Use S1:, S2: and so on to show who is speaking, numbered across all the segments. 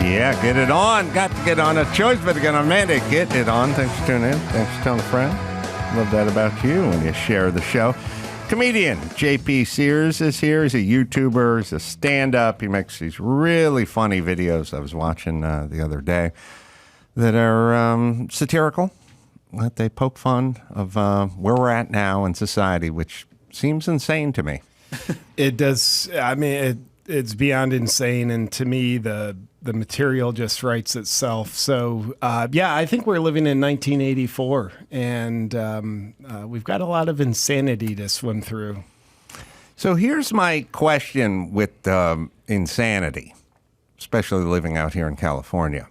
S1: Yeah, get it on. Got to get on. A choice, but to get on Monday. Get it on. Thanks for tuning in. Thanks for telling a friend. Love that about you when you share the show. Comedian JP Sears is here. He's a YouTuber. He's a stand-up. He makes these really funny videos I was watching the other day that are satirical, that they poke fun of where we're at now in society, which seems insane to me.
S2: It does. I mean, it's beyond insane. And to me, the material just writes itself. So, yeah, I think we're living in 1984, and we've got a lot of insanity to swim through.
S1: So here's my question with insanity, especially living out here in California.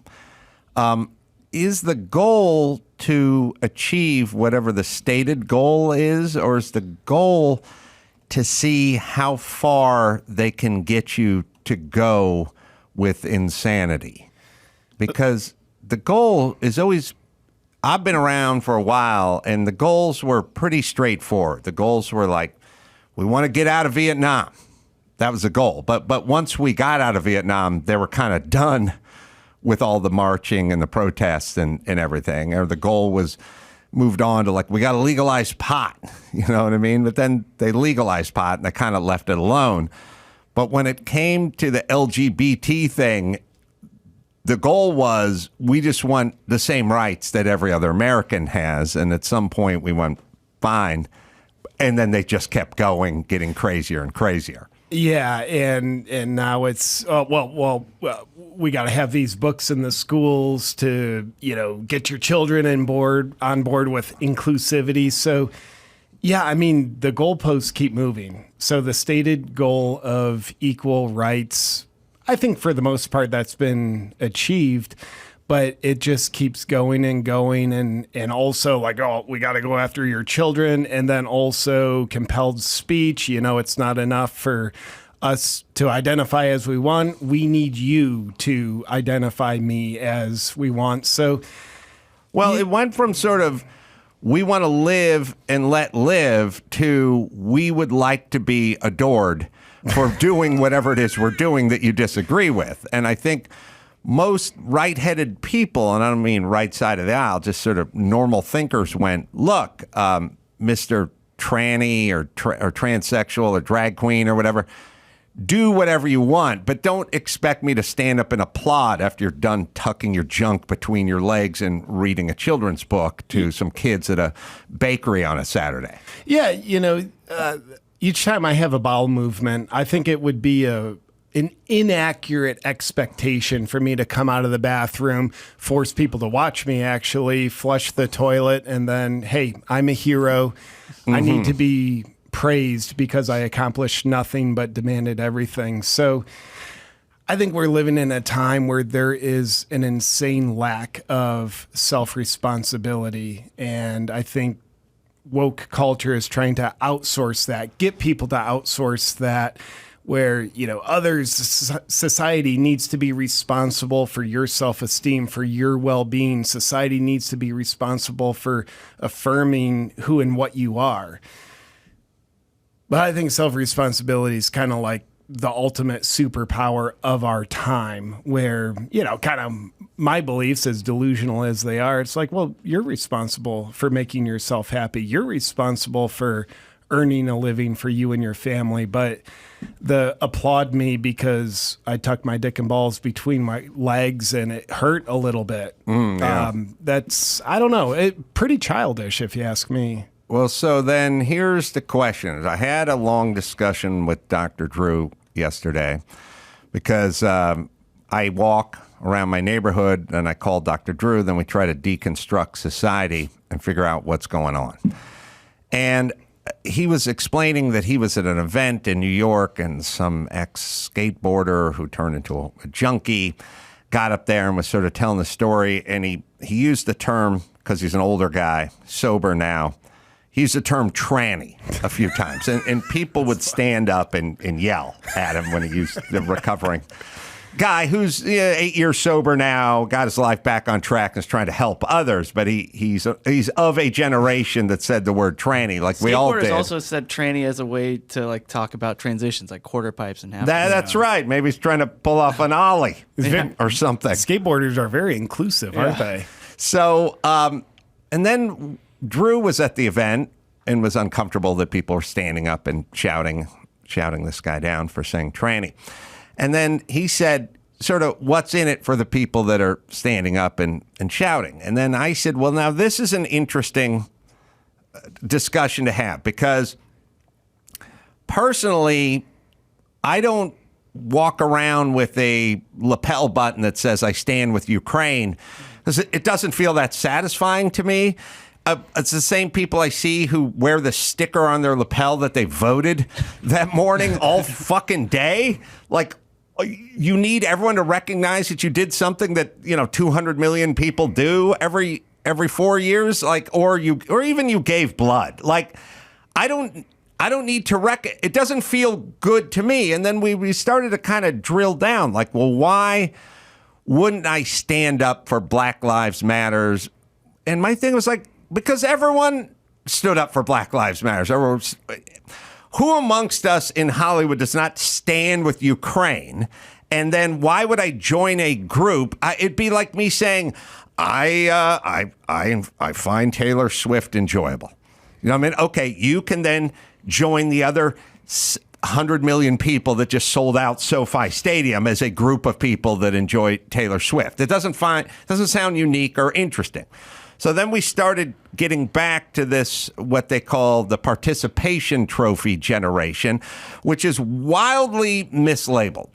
S1: Is the goal to achieve whatever the stated goal is, or is the goal to see how far they can get you to go with insanity? Because the goal is always, I've been around for a while, and the goals were pretty straightforward. The goals were like, we want to get out of Vietnam. That was the goal. But once we got out of Vietnam, they were kind of done with all the marching and the protests and everything. Or the goal was moved on to like, we got to legalize pot. You know what I mean? But then they legalized pot and they kind of left it alone. But when it came to the LGBT thing, the goal was we just want the same rights that every other American has. And at some point we went, fine. And then they just kept going, getting crazier and crazier.
S2: Yeah, and now it's we got to have these books in the schools to get your children on board with inclusivity. So, yeah, I mean the goalposts keep moving. So the stated goal of equal rights, I think for the most part that's been achieved. But it just keeps going and going, and also like, oh, we got to go after your children, and then also compelled speech. It's not enough for us to identify as we want. We need you to identify me as we want. So,
S1: well, it went from sort of we want to live and let live to we would like to be adored for doing whatever it is we're doing that you disagree with. And I think most right-headed people, and I don't mean right side of the aisle, just sort of normal thinkers went, look, Mr. Tranny or transsexual or drag queen or whatever, do whatever you want, but don't expect me to stand up and applaud after you're done tucking your junk between your legs and reading a children's book to some kids at a bakery on a Saturday.
S2: Yeah, each time I have a bowel movement, I think it would be an inaccurate expectation for me to come out of the bathroom, force people to watch me actually flush the toilet, and then, hey, I'm a hero. I need to be praised because I accomplished nothing but demanded everything. So I think we're living in a time where there is an insane lack of self-responsibility, and I think woke culture is trying to outsource that, get people to outsource that, where, society needs to be responsible for your self-esteem, for your well-being. Society needs to be responsible for affirming who and what you are. But I think self-responsibility is kind of like the ultimate superpower of our time, where, kind of my beliefs, as delusional as they are, it's like, well, you're responsible for making yourself happy. You're responsible for earning a living for you and your family. But the applaud me because I tucked my dick and balls between my legs and it hurt a little bit.
S1: Yeah.
S2: That's, I don't know, pretty childish if you ask me.
S1: Well, so then here's the question. I had a long discussion with Dr. Drew yesterday because I walk around my neighborhood and I call Dr. Drew. Then we try to deconstruct society and figure out what's going on. And he was explaining that he was at an event in New York and some ex-skateboarder who turned into a junkie got up there and was sort of telling the story. And he used the term, because he's an older guy, sober now, he used the term tranny a few times. And people would stand up and yell at him when he used the recovering guy who's 8 years sober now, got his life back on track, and is trying to help others. But he's of a generation that said the word tranny, like we all did.
S3: Skateboarders also said tranny as a way to like talk about transitions, like quarter pipes and half.
S1: That's right. Maybe he's trying to pull off an ollie or something.
S2: Skateboarders are very inclusive, aren't they?
S1: So, and then Drew was at the event and was uncomfortable that people were standing up and shouting this guy down for saying tranny. And then he said, sort of, what's in it for the people that are standing up and shouting? And then I said, well, now this is an interesting discussion to have, because personally, I don't walk around with a lapel button that says I stand with Ukraine, because it doesn't feel that satisfying to me. It's the same people I see who wear the sticker on their lapel that they voted that morning all fucking day. Like, you need everyone to recognize that you did something that 200 million people do every 4 years, like, or even you gave blood. Like, I don't need to it doesn't feel good to me. And then we started to kind of drill down, like, well, why wouldn't I stand up for Black Lives Matters? And my thing was like, because everyone stood up for Black Lives Matters. Who amongst us in Hollywood does not stand with Ukraine? And then why would I join a group? It'd be like me saying, I find Taylor Swift enjoyable. You know what I mean? Okay, you can then join the other 100 million people that just sold out SoFi Stadium as a group of people that enjoy Taylor Swift. It doesn't sound unique or interesting. So then we started getting back to this, what they call the participation trophy generation, which is wildly mislabeled.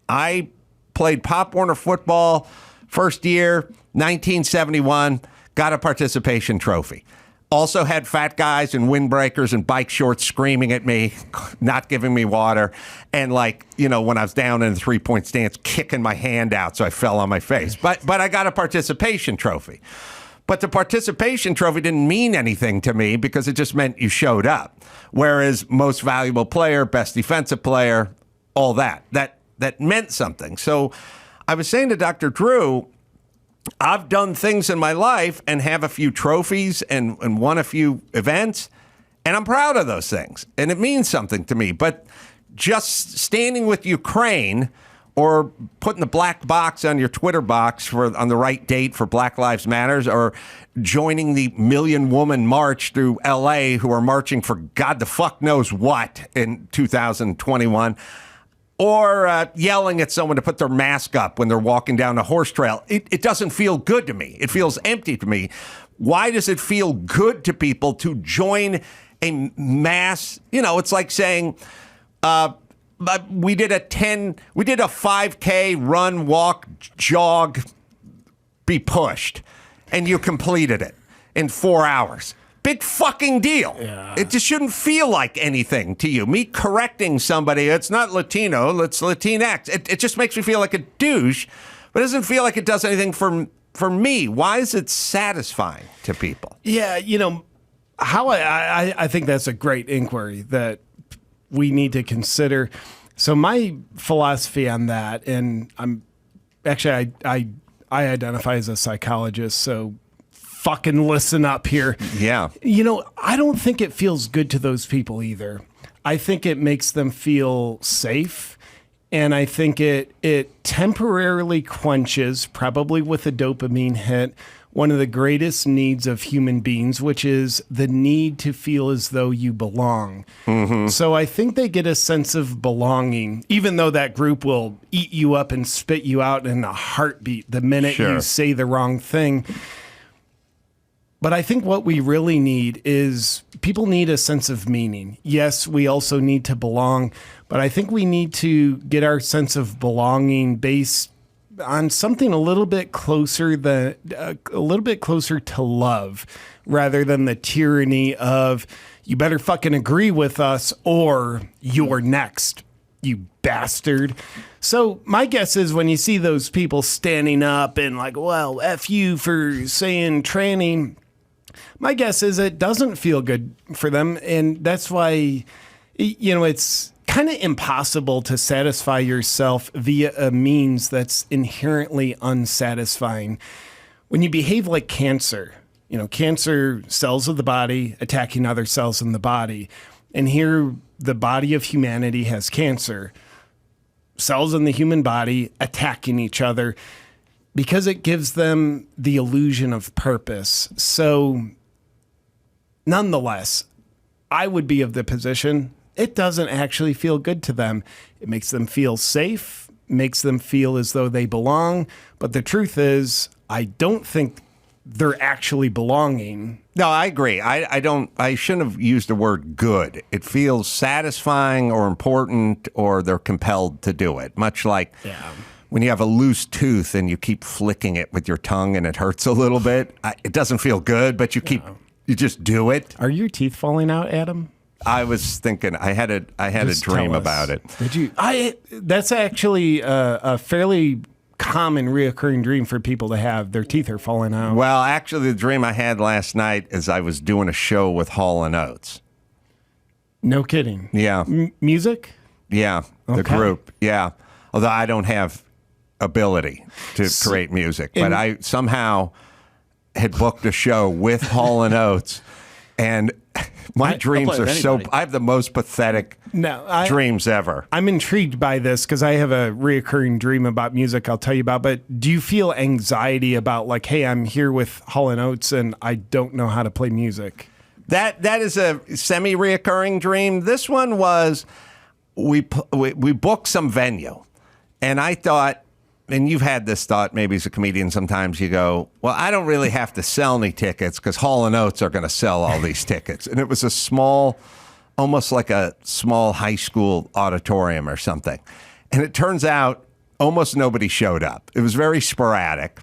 S1: I played Pop Warner football first year, 1971, got a participation trophy. Also had fat guys in windbreakers and bike shorts screaming at me, not giving me water. And when I was down in the 3-point stance, kicking my hand out so I fell on my face. But I got a participation trophy. But the participation trophy didn't mean anything to me because it just meant you showed up. Whereas most valuable player, best defensive player, all that meant something. So I was saying to Dr. Drew, I've done things in my life and have a few trophies and won a few events, and I'm proud of those things. And it means something to me. But just standing with Ukraine or putting the black box on your Twitter box on the right date for Black Lives Matters, or joining the Million Woman March through L.A. who are marching for God the fuck knows what in 2021, or yelling at someone to put their mask up when they're walking down a horse trail. It doesn't feel good to me. It feels empty to me. Why does it feel good to people to join a mass? It's like saying, we did a 5K run, walk, jog, be pushed, and you completed it in 4 hours. Big fucking deal. Yeah. It just shouldn't feel like anything to you. Me correcting somebody, it's not Latino, it's Latinx. It just makes me feel like a douche, but it doesn't feel like it does anything for me. Why is it satisfying to people?
S2: Yeah, how I think that's a great inquiry that we need to consider. So my philosophy on that, and I'm actually I identify as a psychologist, so fucking listen up here.
S1: Yeah.
S2: I don't think it feels good to those people either. I think it makes them feel safe, and I think it temporarily quenches, probably with a dopamine hit, one of the greatest needs of human beings, which is the need to feel as though you belong. Mm-hmm. So I think they get a sense of belonging, even though that group will eat you up and spit you out in a heartbeat the minute you say the wrong thing. But I think what we really need is people need a sense of meaning. Yes, we also need to belong, but I think we need to get our sense of belonging based on something a little bit closer to love, rather than the tyranny of you better fucking agree with us or you're next, you bastard. So my guess is when you see those people standing up and like, well, F you for saying tranny, my guess is it doesn't feel good for them. And that's why, it's kind of impossible to satisfy yourself via a means that's inherently unsatisfying. When you behave like cancer, cancer cells of the body attacking other cells in the body. And here the body of humanity has cancer, cells in the human body attacking each other because it gives them the illusion of purpose. So nonetheless, I would be of the position, it doesn't actually feel good to them. It makes them feel safe, makes them feel as though they belong. But the truth is, I don't think they're actually belonging.
S1: No, I agree. I shouldn't have used the word good. It feels satisfying or important, or they're compelled to do it. Much like when you have a loose tooth and you keep flicking it with your tongue and it hurts a little bit. It doesn't feel good, but you just do it.
S2: Are your teeth falling out, Adam?
S1: I was thinking I had a dream about it.
S2: Did you? That's actually a fairly common reoccurring dream for people to have. Their teeth are falling out.
S1: Well, actually, the dream I had last night is I was doing a show with Hall & Oates.
S2: No kidding.
S1: Yeah.
S2: Music?
S1: Yeah, the
S2: Okay.
S1: group. Yeah. Although I don't have ability to create music, but I somehow had booked a show with Hall & Oates, and my dreams
S3: play
S1: are
S3: with
S1: so...
S3: anybody.
S1: I have the most pathetic dreams ever.
S2: I'm intrigued by this because I have a reoccurring dream about music I'll tell you about. But do you feel anxiety about like, hey, I'm here with Hall & Oates and I don't know how to play music?
S1: That is a semi-reoccurring dream. This one was we booked some venue, and I thought, and you've had this thought maybe as a comedian sometimes, you go, well, I don't really have to sell any tickets because Hall & Oates are going to sell all these tickets. And it was a small, almost like a small high school auditorium or something. And it turns out almost nobody showed up. It was very sporadic,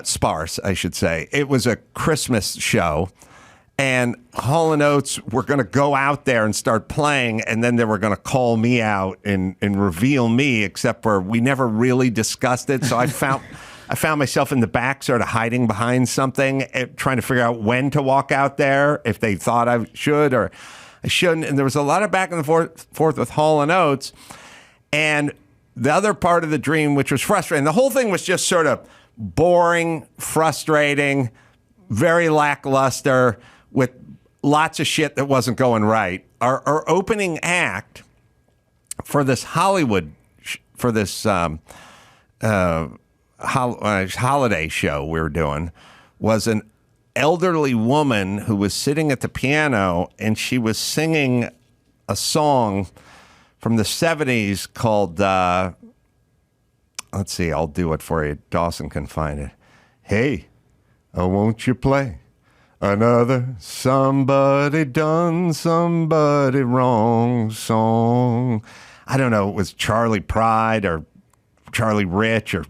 S1: sparse, I should say. It was a Christmas show. And Hall & Oates were going to go out there and start playing, and then they were going to call me out and reveal me, except for we never really discussed it. So I found myself in the back sort of hiding behind something, trying to figure out when to walk out there, if they thought I should or I shouldn't. And there was a lot of back and forth with Hall & Oates. And the other part of the dream, which was frustrating, the whole thing was just sort of boring, frustrating, very lackluster, with lots of shit that wasn't going right. Our opening act for this holiday show we were doing was an elderly woman who was sitting at the piano, and she was singing a song from the 70s called, let's see, I'll do it for you. Dawson can find it. Hey, won't you play another somebody done somebody wrong song? I don't know. It was Charlie Pride or Charlie Rich or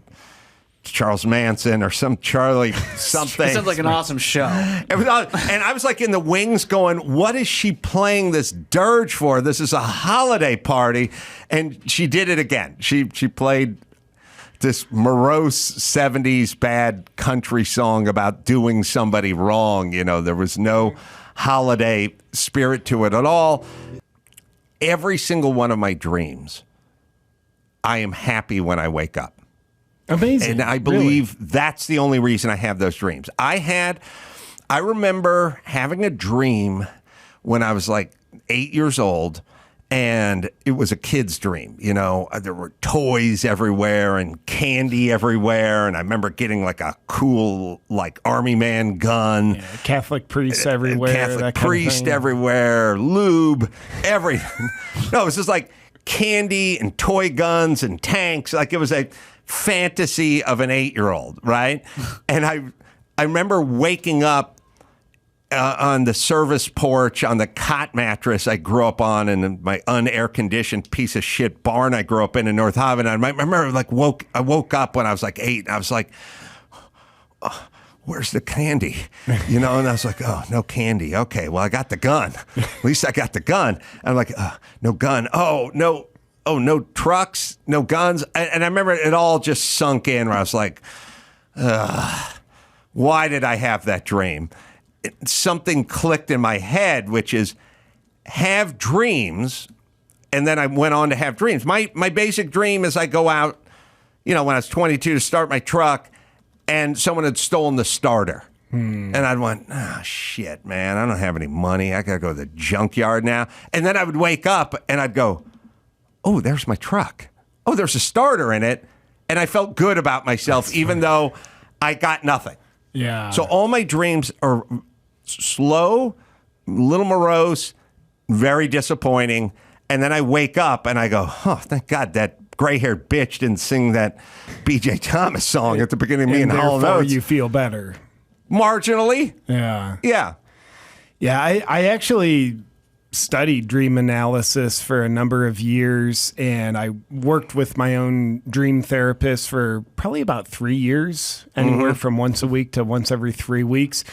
S1: Charles Manson or some Charlie something.
S3: It sounds like an awesome show.
S1: And I was like in the wings going, what is she playing this dirge for? This is a holiday party. And she did it again. She played this morose 70s bad country song about doing somebody wrong. There was no holiday spirit to it at all. Every single one of my dreams, I am happy when I wake up.
S2: Amazing.
S1: And I believe that's the only reason I have those dreams. I remember having a dream when I was like 8 years old, and it was a kid's dream. There were toys everywhere and candy everywhere. And I remember getting like a cool, like Army man gun.
S2: Yeah, Catholic priests everywhere.
S1: Catholic priest everywhere. Lube, everything. No, it was just like candy and toy guns and tanks. Like it was a fantasy of an 8-year-old, right? And I remember waking up on the service porch on the cot mattress I grew up on in my unair-conditioned piece of shit barn I grew up in North Haven. And I remember I woke up when I was like 8, and I was like, oh, where's the candy? And I was like, oh, no candy. Okay, well, I got the gun. At least I got the gun. And I'm like, no gun. Oh, no trucks, no guns. And I remember it all just sunk in where I was like, why did I have that dream? Something clicked in my head, which is have dreams and then I went on to have dreams. My basic dream is I go out, when I was 22 to start my truck, and someone had stolen the starter. And I'd went, shit, man, I don't have any money. I got to go to the junkyard now. And then I would wake up and I'd go, oh, there's my truck. Oh, there's a starter in it. And I felt good about myself, even though I got nothing.
S2: Yeah.
S1: So all my dreams are slow, little morose, very disappointing. And then I wake up and I go, thank God that gray-haired bitch didn't sing that B.J. Thomas song at the beginning of me and Hall & Oates.
S2: You feel better.
S1: Marginally.
S2: Yeah.
S1: Yeah.
S2: Yeah, I actually studied dream analysis for a number of years, and I worked with my own dream therapist for probably about 3 years, anywhere from once a week to once every 3 weeks.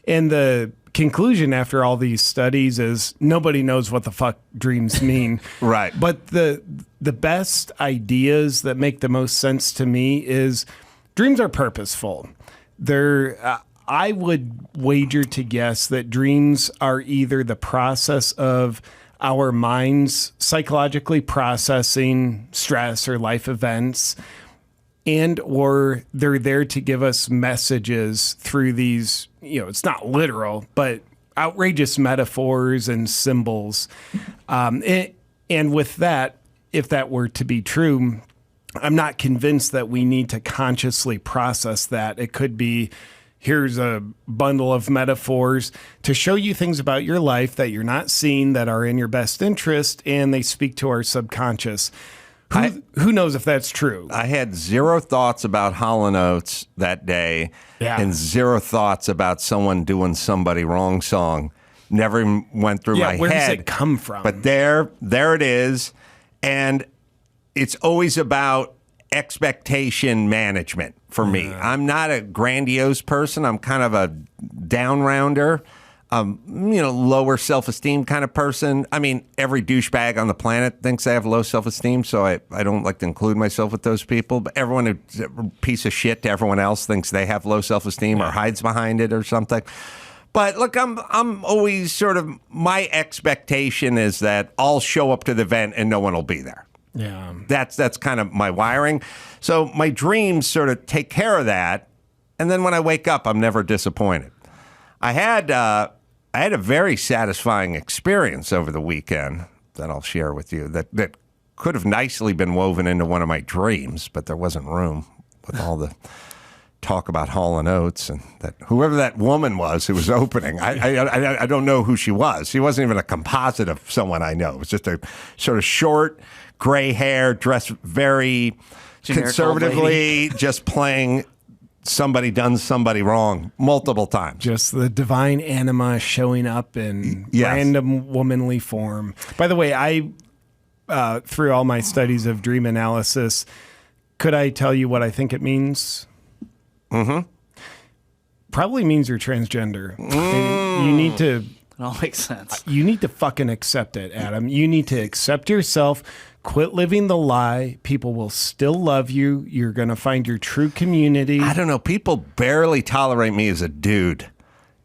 S2: And the conclusion after all these studies is nobody knows what the fuck dreams mean.
S1: Right.
S2: But the best ideas that make the most sense to me is dreams are purposeful. They're I would wager to guess that dreams are either the process of our minds psychologically processing stress or life events, and or they're there to give us messages through these, it's not literal, but outrageous metaphors and symbols. And with that, if that were to be true, I'm not convinced that we need to consciously process that. It could be, here's a bundle of metaphors to show you things about your life that you're not seeing that are in your best interest, and they speak to our subconscious. Who knows if that's true?
S1: I had zero thoughts about Hall & Oates that day, and zero thoughts about someone doing somebody wrong song. Never even went through my head.
S2: Where does it come from?
S1: But there it is, and it's always about expectation management for me. I'm not a grandiose person. I'm kind of a down-rounder, lower self-esteem kind of person. I mean, every douchebag on the planet thinks I have low self-esteem, so I don't like to include myself with those people. But everyone who's a piece of shit to everyone else thinks they have low self-esteem or hides behind it or something. But look, I'm always sort of, my expectation is that I'll show up to the event and no one will be there.
S2: Yeah.
S1: That's kind of my wiring. So my dreams sort of take care of that. And then when I wake up, I'm never disappointed. I had a very satisfying experience over the weekend that I'll share with you that could have nicely been woven into one of my dreams, but there wasn't room with all the talk about Hall & Oates and that whoever that woman was who was opening. I don't know who she was. She wasn't even a composite of someone I know. It was just a sort of short, gray hair, dressed very
S3: Generic
S1: conservatively, just playing somebody done somebody wrong multiple times.
S2: Just the divine anima showing up in random womanly form. By the way, I through all my studies of dream analysis, could I tell you what I think it means? Mm-hmm. Probably means you're transgender. And you need to.
S3: It all makes sense.
S2: You need to fucking accept it, Adam. You need to accept yourself. Quit living the lie. People will still love you. You're going to find your true community.
S1: I don't know. People barely tolerate me as a dude,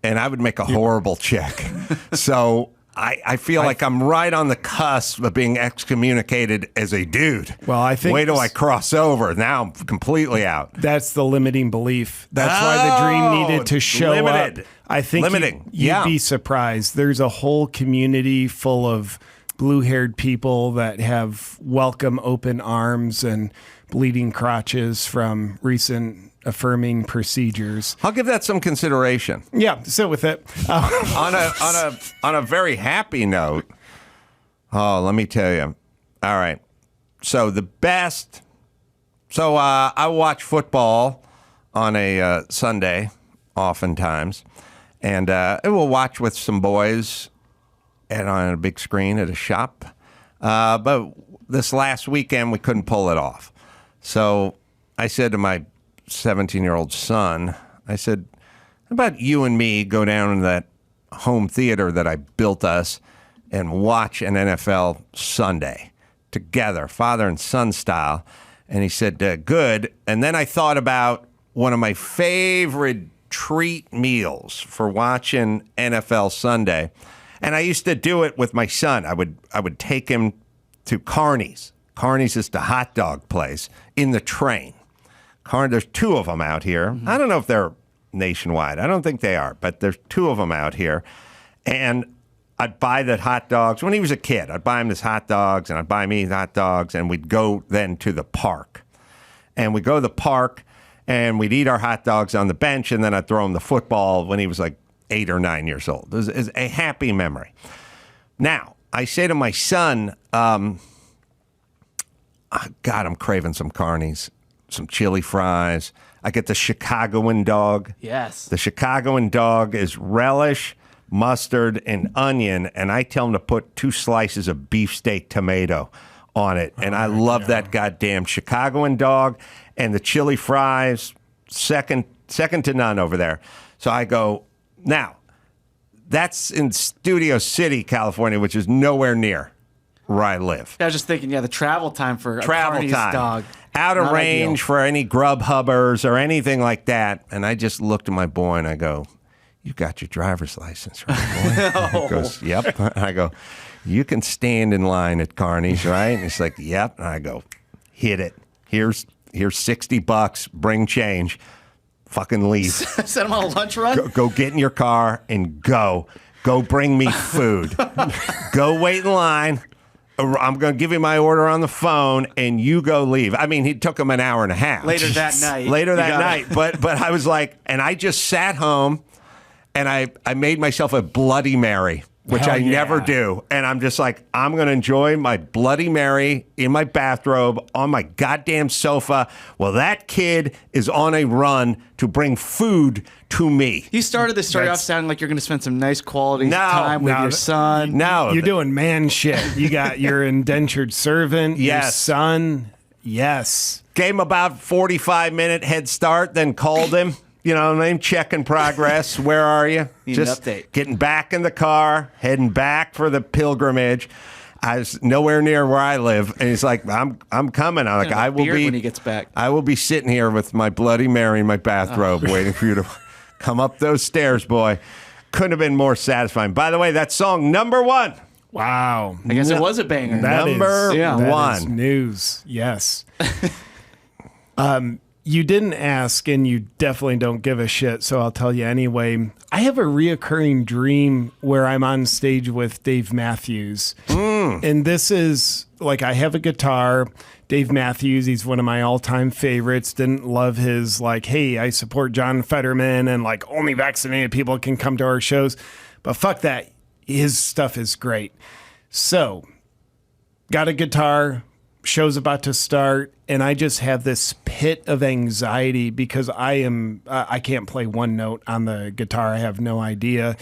S1: and I would make a horrible chick. So I feel like I'm right on the cusp of being excommunicated as a dude.
S2: Well, I think...
S1: Wait till I cross over. Now I'm completely out.
S2: That's the limiting belief. That's why the dream needed to show
S1: limited.
S2: up. I think you'd be surprised. There's a whole community full of blue-haired people that have welcome open arms and bleeding crotches from recent affirming procedures.
S1: I'll give that some consideration.
S2: Yeah, sit with it.
S1: On a very happy note, let me tell you. All right. So the best. So I watch football on a Sunday, oftentimes, and we'll watch with some boys and on a big screen at a shop. But this last weekend, we couldn't pull it off. So I said to my 17-year-old son, I said, how about you and me go down to that home theater that I built us and watch an NFL Sunday together, father and son style? And he said, good. And then I thought about one of my favorite treat meals for watching NFL Sunday. And I used to do it with my son. I would take him to Carney's. Carney's is the hot dog place in the train. There's two of them out here. I don't know if they're nationwide. I don't think they are, but there's two of them out here. And I'd buy the hot dogs. When he was a kid, I'd buy him his hot dogs, and I'd buy me hot dogs, and we'd go then to the park. And we'd go to the park, and we'd eat our hot dogs on the bench, and then I'd throw him the football when he was like 8 or 9 years old. It was a happy memory. Now, I say to my son, God, I'm craving some Carnies, some chili fries. I get the Chicagoan dog.
S3: Yes.
S1: The Chicagoan dog is relish, mustard, and onion, and I tell him to put 2 slices of beefsteak tomato on it. And I love that goddamn Chicagoan dog, and the chili fries, second to none over there. So I go, now, that's in Studio City, California, which is nowhere near where I live.
S3: I was just thinking, the travel time for a
S1: Travel
S3: Carney's
S1: time.
S3: dog.
S1: Out of
S3: Not
S1: range
S3: ideal.
S1: for any Grubhubbers or anything like that. And I just looked at my boy and I go, you got your driver's license, right, boy? He goes, yep. I go, you can stand in line at Carney's, right? And he's like, yep. And I go, hit it. Here's $60. Bring change. Fucking leave.
S3: Send him on a lunch run?
S1: Go get in your car and go. Go bring me food. Go wait in line. I'm going to give you my order on the phone, and you go leave. I mean, it took him an hour and a half.
S3: Later that night.
S1: Later that night. But I was like, and I just sat home, and I made myself a Bloody Mary, which
S2: Hell
S1: I
S2: yeah.
S1: never do. And I'm just like, I'm going to enjoy my Bloody Mary in my bathrobe on my goddamn sofa. Well, that kid is on a run to bring food to me.
S3: You started the story off
S2: That's-
S3: sounding like you're going to spend some nice quality
S1: No,
S3: time with
S2: no,
S3: your son.
S1: No.
S2: You're doing man shit. You got your indentured servant, your
S1: Yes.
S2: son. Yes.
S1: Gave him about 45-minute head start, then called him. You know what I mean? Checking progress. Where are you?
S3: Need an
S1: Just
S3: update.
S1: getting back in the car, heading back for the pilgrimage. I was nowhere near where I live, and he's like, "I'm coming." I'm like,
S3: Gonna have a
S1: "I will
S3: beard
S1: be
S3: when he gets back.
S1: I will be sitting here with my Bloody Mary in my bathrobe, waiting for you to come up those stairs, boy." Couldn't have been more satisfying. By the way, that song #1.
S2: Wow.
S3: I guess it was a banger.
S1: Number
S2: that is
S1: one.
S2: news. Yes. You didn't ask, and you definitely don't give a shit, so I'll tell you anyway. I have a reoccurring dream where I'm on stage with Dave Matthews. And this is like, I have a guitar. Dave Matthews, he's one of my all-time favorites. Didn't love his, like, hey, I support John Fetterman, and like only vaccinated people can come to our shows. But fuck that. His stuff is great. So, got a guitar, show's about to start, and I just have this pit of anxiety because I can't play one note on the guitar. I have no idea.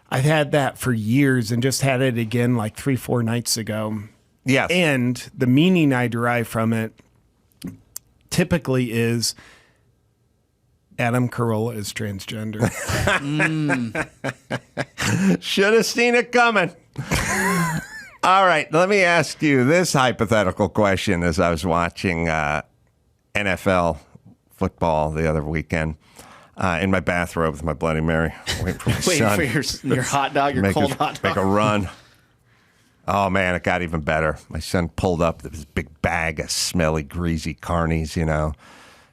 S2: I've had that for years and just had it again like 3-4 nights ago.
S1: Yes.
S2: And the meaning I derive from it typically is Adam Carolla is transgender.
S1: Should have seen it coming. All right, let me ask you this hypothetical question as I was watching NFL football the other weekend in my bathrobe with my Bloody Mary, waiting for my
S3: Waiting
S1: son.
S3: for your hot dog, your cold hot dog.
S1: Make a run. Oh, man, it got even better. My son pulled up this big bag of smelly, greasy Carnies, you know.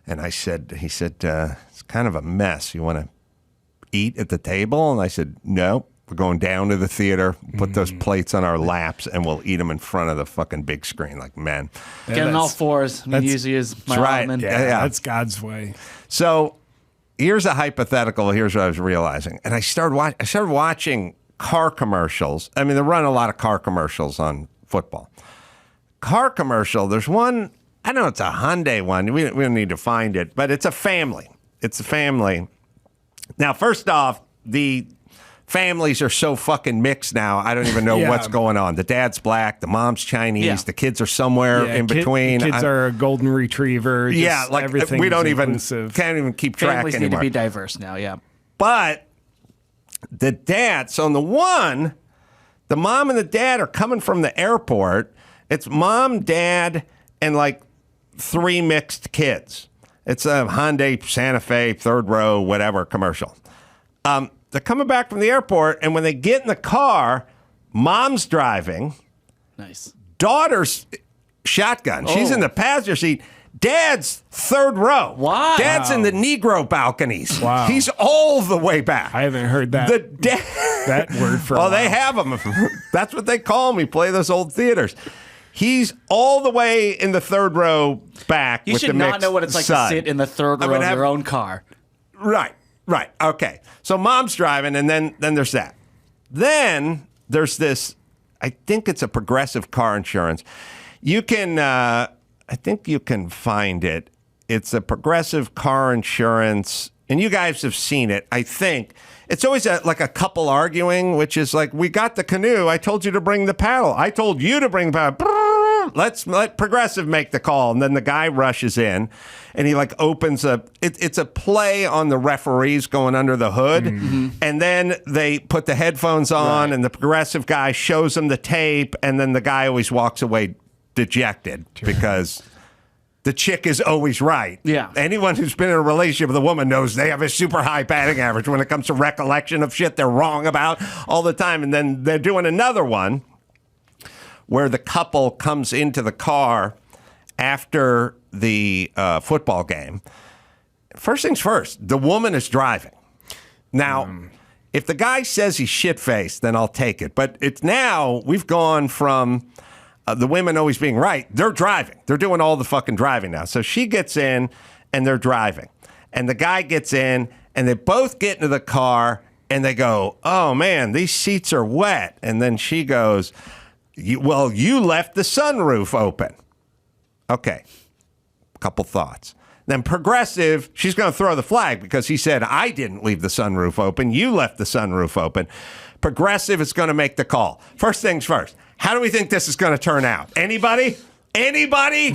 S1: And he said, it's kind of a mess. You want to eat at the table? And I said, no. We're going down to the theater, put those plates on our laps, and we'll eat them in front of the fucking big screen like men.
S3: Get on all fours. I mean, usually is my
S1: That's right.
S3: element.
S1: Yeah.
S2: That's God's way.
S1: So here's a hypothetical. Here's what I was realizing. And I started watching car commercials. I mean, they run a lot of car commercials on football. Car commercial, there's one, I don't know, it's a Hyundai one. We don't need to find it, but it's a family. It's a family. Now, first off, the families are so fucking mixed now. I don't even know
S2: Yeah.
S1: what's going on. The dad's black, the mom's Chinese,
S3: Yeah.
S1: the kids are somewhere in between.
S2: Kids are a golden retriever. Just
S1: yeah, like
S2: everything
S1: we don't
S2: is
S1: even
S2: inclusive.
S1: can't even keep track
S3: Families need to
S1: anymore.
S3: be diverse now, yeah.
S1: But the dad, so on the one, the mom and the dad are coming from the airport. It's mom, dad, and like 3 mixed kids. It's a Hyundai Santa Fe, third row, whatever commercial. They're coming back from the airport, and when they get in the car, mom's driving,
S3: Nice.
S1: daughter's shotgun. She's in the passenger seat. Dad's third row.
S3: Why?
S1: Dad's in the Negro balconies.
S2: Wow.
S1: He's all the way back.
S2: I haven't heard that that word for a while.
S1: They have him. That's what they call him. We play those old theaters. He's all the way in the third row back.
S3: You
S1: with
S3: should
S1: the
S3: not
S1: mixed
S3: know what it's like
S1: son.
S3: to sit in the third row of your own car.
S1: Right. Okay. So mom's driving, and then there's that. Then there's this. I think it's a Progressive car insurance. You can. I think you can find it. It's a Progressive car insurance, and you guys have seen it. I think it's always like a couple arguing, which is like, we got the canoe. I told you to bring the paddle. I told you to bring the paddle. Let's let Progressive make the call. And then the guy rushes in and he like opens it's a play on the referees going under the hood. Mm-hmm. And then they put the headphones on and the Progressive guy shows them the tape. And then the guy always walks away dejected because the chick is always right.
S3: Yeah.
S1: Anyone who's been in a relationship with a woman knows they have a super high batting average when it comes to recollection of shit they're wrong about all the time. And then they're doing another one where the couple comes into the car after the football game. First things first, the woman is driving. Now, if the guy says he's shit-faced, then I'll take it. But it's now, we've gone from the women always being right. They're driving. They're doing all the fucking driving now. So she gets in and they're driving. And the guy gets in and they both get into the car and they go, oh man, these seats are wet. And then she goes, you left the sunroof open. Okay. Couple thoughts. Then Progressive, she's going to throw the flag because he said, I didn't leave the sunroof open. You left the sunroof open. Progressive is going to make the call. First things first. How do we think this is going to turn out? Anybody? Anybody?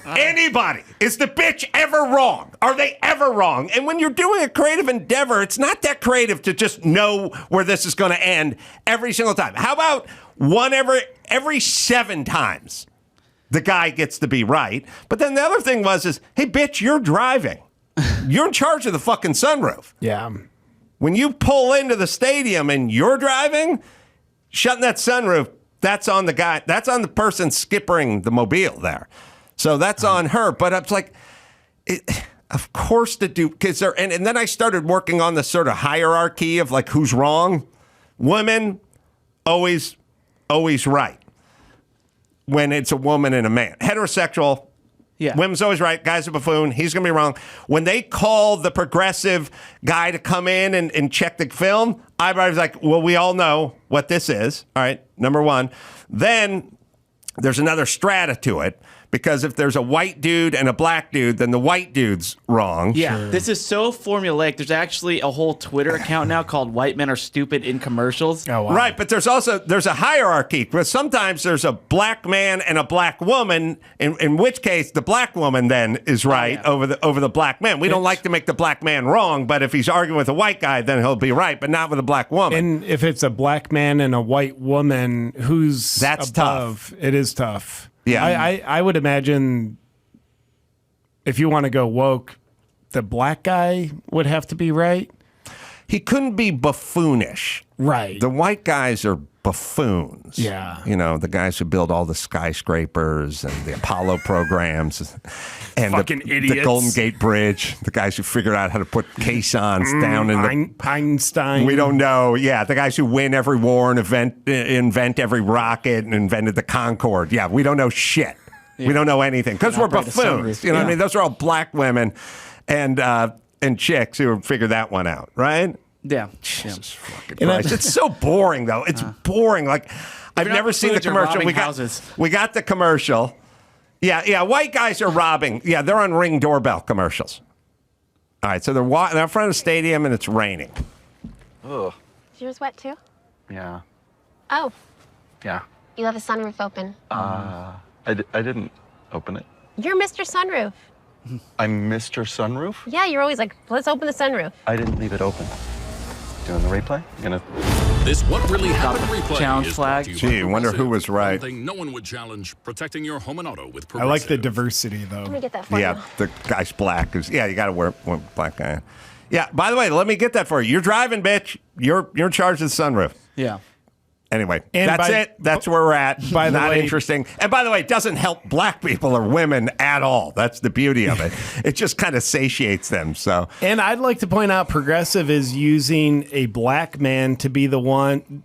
S1: Anybody? Is the bitch ever wrong? Are they ever wrong? And when you're doing a creative endeavor, it's not that creative to just know where this is going to end every single time. How about one every 7 times the guy gets to be right? But then the other thing is, hey, bitch, you're driving. You're in charge of the fucking sunroof.
S2: Yeah.
S1: When you pull into the stadium and you're driving, shutting that sunroof, that's on the guy. That's on the person skippering the mobile there. So that's on her. But it's like, of course to do, because and then I started working on the sort of hierarchy of like who's wrong. Women, always right. When it's a woman and a man. Heterosexual,
S3: yeah.
S1: Women's always right. Guy's a buffoon. He's going to be wrong. When they call the Progressive guy to come in and check the film, I was like, well, we all know what this is. All right, number one. Then there's another strata to it. Because if there's a white dude and a black dude, then the white dude's wrong.
S3: Yeah, This is so formulaic. There's actually a whole Twitter account now called "White Men Are Stupid in Commercials."
S2: Oh, wow.
S1: Right, but there's a hierarchy. But sometimes there's a black man and a black woman. In which case, the black woman then is right over the black man. We don't like to make the black man wrong, but if he's arguing with a white guy, then he'll be right, but not with a black woman.
S2: And if it's a black man and a white woman, who's
S1: That's
S2: above?
S1: tough.
S2: It is tough.
S1: Yeah.
S2: I would imagine if you want to go woke, the black guy would have to be right.
S1: He couldn't be buffoonish.
S2: Right.
S1: The white guys are buffoons.
S2: Yeah.
S1: You know, the guys who build all the skyscrapers and the Apollo programs and
S2: Fucking
S1: the
S2: idiots.
S1: Golden Gate Bridge, the guys who figured out how to put caissons down in the...
S2: Einstein.
S1: We don't know. Yeah, the guys who win every war and invent every rocket and invented the Concorde. Yeah, we don't know shit. Yeah. We don't know anything because we're
S3: operate a
S1: buffoons.
S3: sunroof.
S1: You know what I mean? Those are all black women and chicks who figured that one out, right?
S3: Yeah.
S1: Jesus fucking Christ. It's so boring, though. It's boring. Like, I've
S3: not
S1: never seen the
S3: buffoons, you're
S1: commercial.
S3: robbing houses.
S1: We got the commercial. Yeah. White guys are robbing. Yeah, they're on Ring doorbell commercials. All right, so they're in front of the stadium and it's raining.
S4: Ugh.
S5: Is yours wet too?
S4: Yeah.
S5: Oh,
S4: Yeah.
S5: you left the sunroof open.
S4: I didn't open it.
S5: You're Mr. Sunroof.
S4: I'm Mr. Sunroof?
S5: Yeah, you're always like, let's open the sunroof.
S4: I didn't leave it open. Doing the replay? Gonna.
S6: This What Really Happened replay
S3: Challenge
S6: is
S3: flag.
S6: brought to you by
S1: Gee, wonder who
S6: Progressive.
S1: was right.
S6: One thing no one would challenge, protecting your home and auto with
S2: I like the
S6: Progressive.
S2: diversity, though.
S5: Let me get that for
S1: Yeah,
S5: you.
S1: the guy's black. Yeah, you got to wear one black guy. Yeah, by the way, let me get that for you. You're driving, bitch. You're in charge of the sunroof.
S3: Yeah.
S1: Anyway,
S2: And
S1: that's it. That's where we're at.
S2: By the
S1: Not
S2: way-
S1: interesting. And by the way, it doesn't help black people or women at all. That's the beauty of it. It just kind of satiates them. So,
S2: And I'd like to point out Progressive is using a black man to be the one,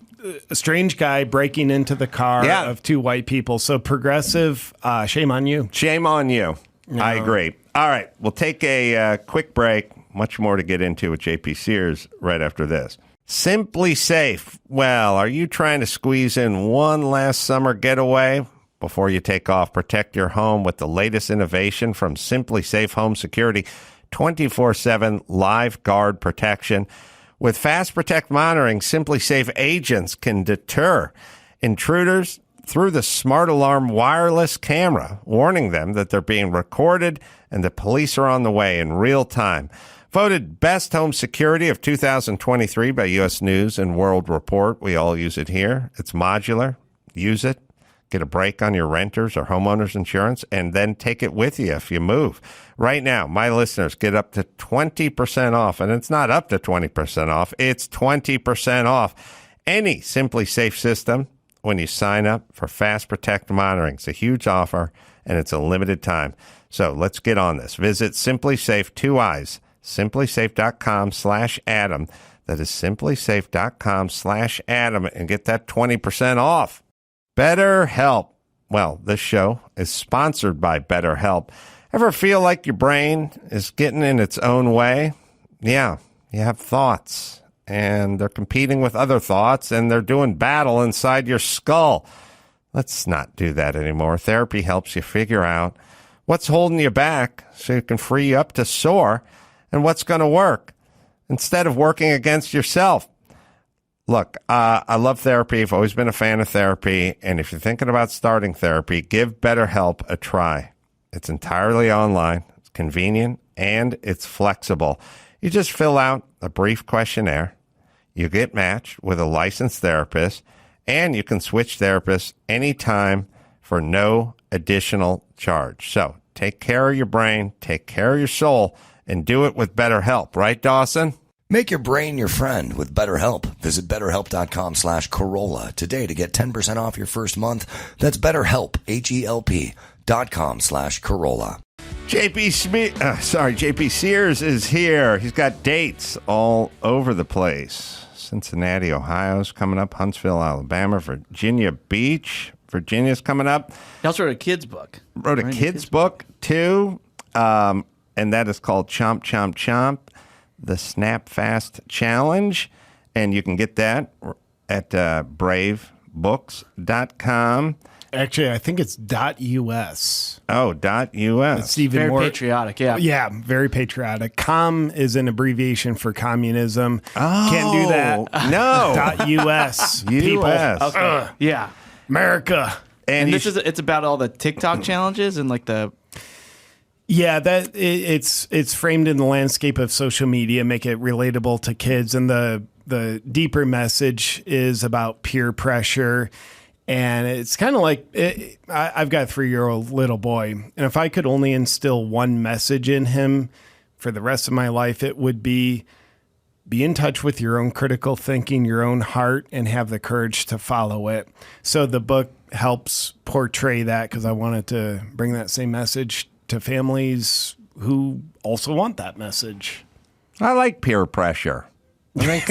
S2: a strange guy breaking into the car
S1: Yeah.
S2: of two white people. So Progressive, shame on you.
S1: shame on you. I agree. All right. We'll take a quick break. Much more to get into with JP Sears right after this. Simply Safe. Well, are you trying to squeeze in one last summer getaway before you take off? Protect your home with the latest innovation from Simply Safe Home Security, 24/7 live guard protection. With Fast Protect monitoring, Simply Safe agents can deter intruders through the Smart Alarm wireless camera, warning them that they're being recorded and the police are on the way in real time. Voted Best Home Security of 2023 by U.S. News and World Report. We all use it here. It's modular. Use it. Get a break on your renters or homeowners insurance, and then take it with you if you move. Right now, my listeners get up to 20% off, and it's not up to 20% off. It's 20% off any Simply Safe system when you sign up for Fast Protect monitoring. It's a huge offer, and it's a limited time. So let's get on this. Visit Simply Safe, 2 eyes, simplysafe.com/Adam. That is simplysafe.com/Adam, and get that 20% off. BetterHelp. Well, this show is sponsored by BetterHelp. Ever feel like your brain is getting in its own way? Yeah, you have thoughts, and they're competing with other thoughts, and they're doing battle inside your skull. Let's not do that anymore. Therapy helps you figure out what's holding you back so you can free you up to soar, and what's going to work instead of working against yourself. Look, I love therapy. I've always been a fan of therapy. And if you're thinking about starting therapy, give BetterHelp a try. It's entirely online, it's convenient, and it's flexible. You just fill out a brief questionnaire. You get matched with a licensed therapist, and you can switch therapists anytime for no additional charge. So take care of your brain, take care of your soul, and do it with BetterHelp. Right, Dawson?
S7: Make your brain your friend with BetterHelp. Visit BetterHelp.com/Carolla today to get 10% off your first month. That's BetterHelp, HELP.com/Carolla.
S1: JP Sears is here. He's got dates all over the place. Cincinnati, Ohio's coming up. Huntsville, Alabama. Virginia Beach, Virginia's coming up.
S3: He also wrote a kid's book.
S1: Wrote a kid's book, too. And that is called Chomp, Chomp, Chomp, the Snap Fast Challenge. And you can get that at bravebooks.com.
S2: Actually, I think it's .us.
S1: Oh, .us.
S2: It's even
S3: Very
S2: more
S3: patriotic, yeah.
S2: Yeah, very patriotic. Com is an abbreviation for communism. Can't do that.
S1: No.
S2: .us. People.
S1: US.
S3: Okay. Yeah.
S2: America.
S3: And it's about all the TikTok challenges and like the...
S2: Yeah, it's framed in the landscape of social media, make it relatable to kids, and the deeper message is about peer pressure, and it's kind of like I've got a 3-year-old little boy, and if I could only instill one message in him for the rest of my life, it would be in touch with your own critical thinking, your own heart, and have the courage to follow it. So the book helps portray that because I wanted to bring that same message to families who also want that message.
S1: I like peer pressure. I think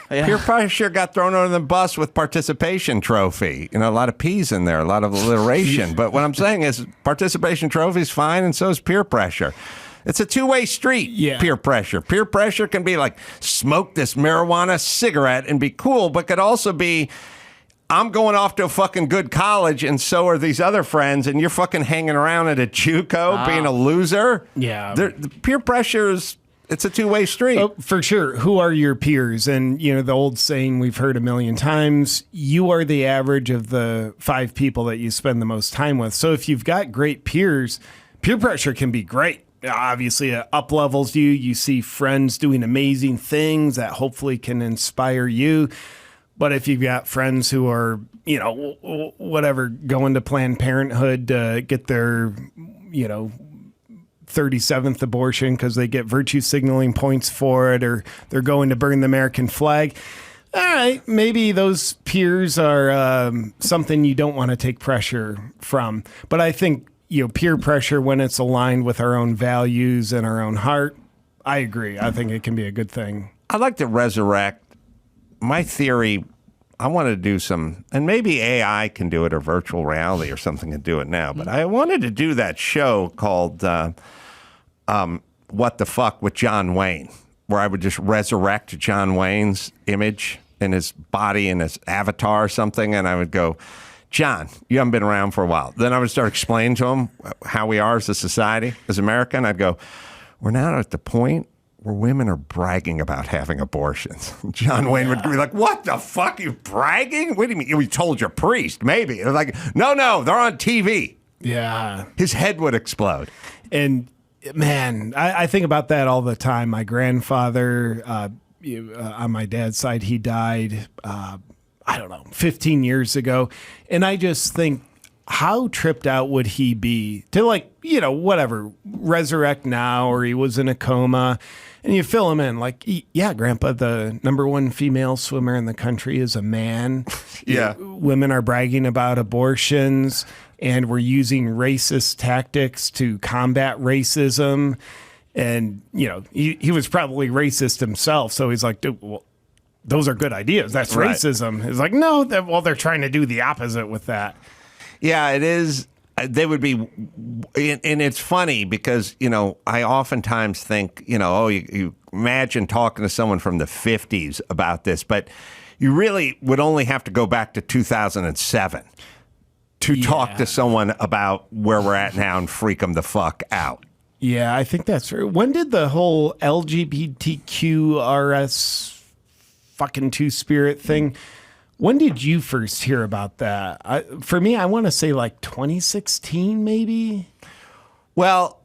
S1: peer pressure got thrown under the bus with participation trophy. You know, a lot of P's in there, a lot of alliteration. But what I'm saying is participation trophy is fine, and so is peer pressure. It's a two-way street, peer pressure. Peer pressure can be like, smoke this marijuana cigarette and be cool, but could also be, I'm going off to a fucking good college, and so are these other friends, and you're fucking hanging around at a JUCO being a loser.
S2: Yeah.
S1: The peer pressure is, it's a two-way street.
S2: Oh, for sure. Who are your peers? And, you know, the old saying we've heard a million times, you are the average of the 5 people that you spend the most time with. So if you've got great peers, peer pressure can be great. Obviously, it up-levels you. You see friends doing amazing things that hopefully can inspire you. But if you've got friends who are, you know, whatever, going to Planned Parenthood to get their, you know, 37th abortion because they get virtue signaling points for it, or they're going to burn the American flag, all right, maybe those peers are something you don't want to take pressure from. But I think, peer pressure, when it's aligned with our own values and our own heart, I agree. I think it can be a good thing.
S1: I'd like to resurrect my theory. I wanted to do some, and maybe AI can do it, or virtual reality or something can do it now. But I wanted to do that show called What the Fuck with John Wayne, where I would just resurrect John Wayne's image in his body and his avatar or something, and I would go, John, you haven't been around for a while. Then I would start explaining to him how we are as a society, as America, and I'd go, we're now at the point where women are bragging about having abortions. John Wayne would be like, what the fuck, you bragging? What do you mean? We told your priest, maybe. They're like, no, they're on TV.
S2: Yeah.
S1: His head would explode.
S2: And man, I think about that all the time. My grandfather, on my dad's side, he died, 15 years ago. And I just think, how tripped out would he be to resurrect now, or he was in a coma, and you fill him in like, yeah, Grandpa, the number one female swimmer in the country is a man.
S1: Yeah.
S2: Women are bragging about abortions, and we're using racist tactics to combat racism. And, he was probably racist himself. So he's like, dude, well, those are good ideas. That's
S1: right.
S2: Racism. It's like, no, they're trying to do the opposite with that.
S1: Yeah, it is. They would be, and it's funny because, I oftentimes think, you imagine talking to someone from the 50s about this, but you really would only have to go back to 2007 to talk to someone about where we're at now and freak them the fuck out.
S2: Yeah, I think that's true. When did the whole LGBTQRS fucking two-spirit thing, when did you first hear about that? For me, I want to say like 2016, maybe?
S1: Well,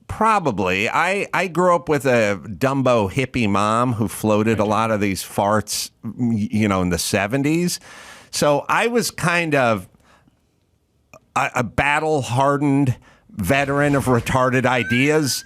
S1: probably. I grew up with a Dumbo hippie mom who floated a lot of these farts, in the 70s. So I was kind of a battle-hardened veteran of retarded ideas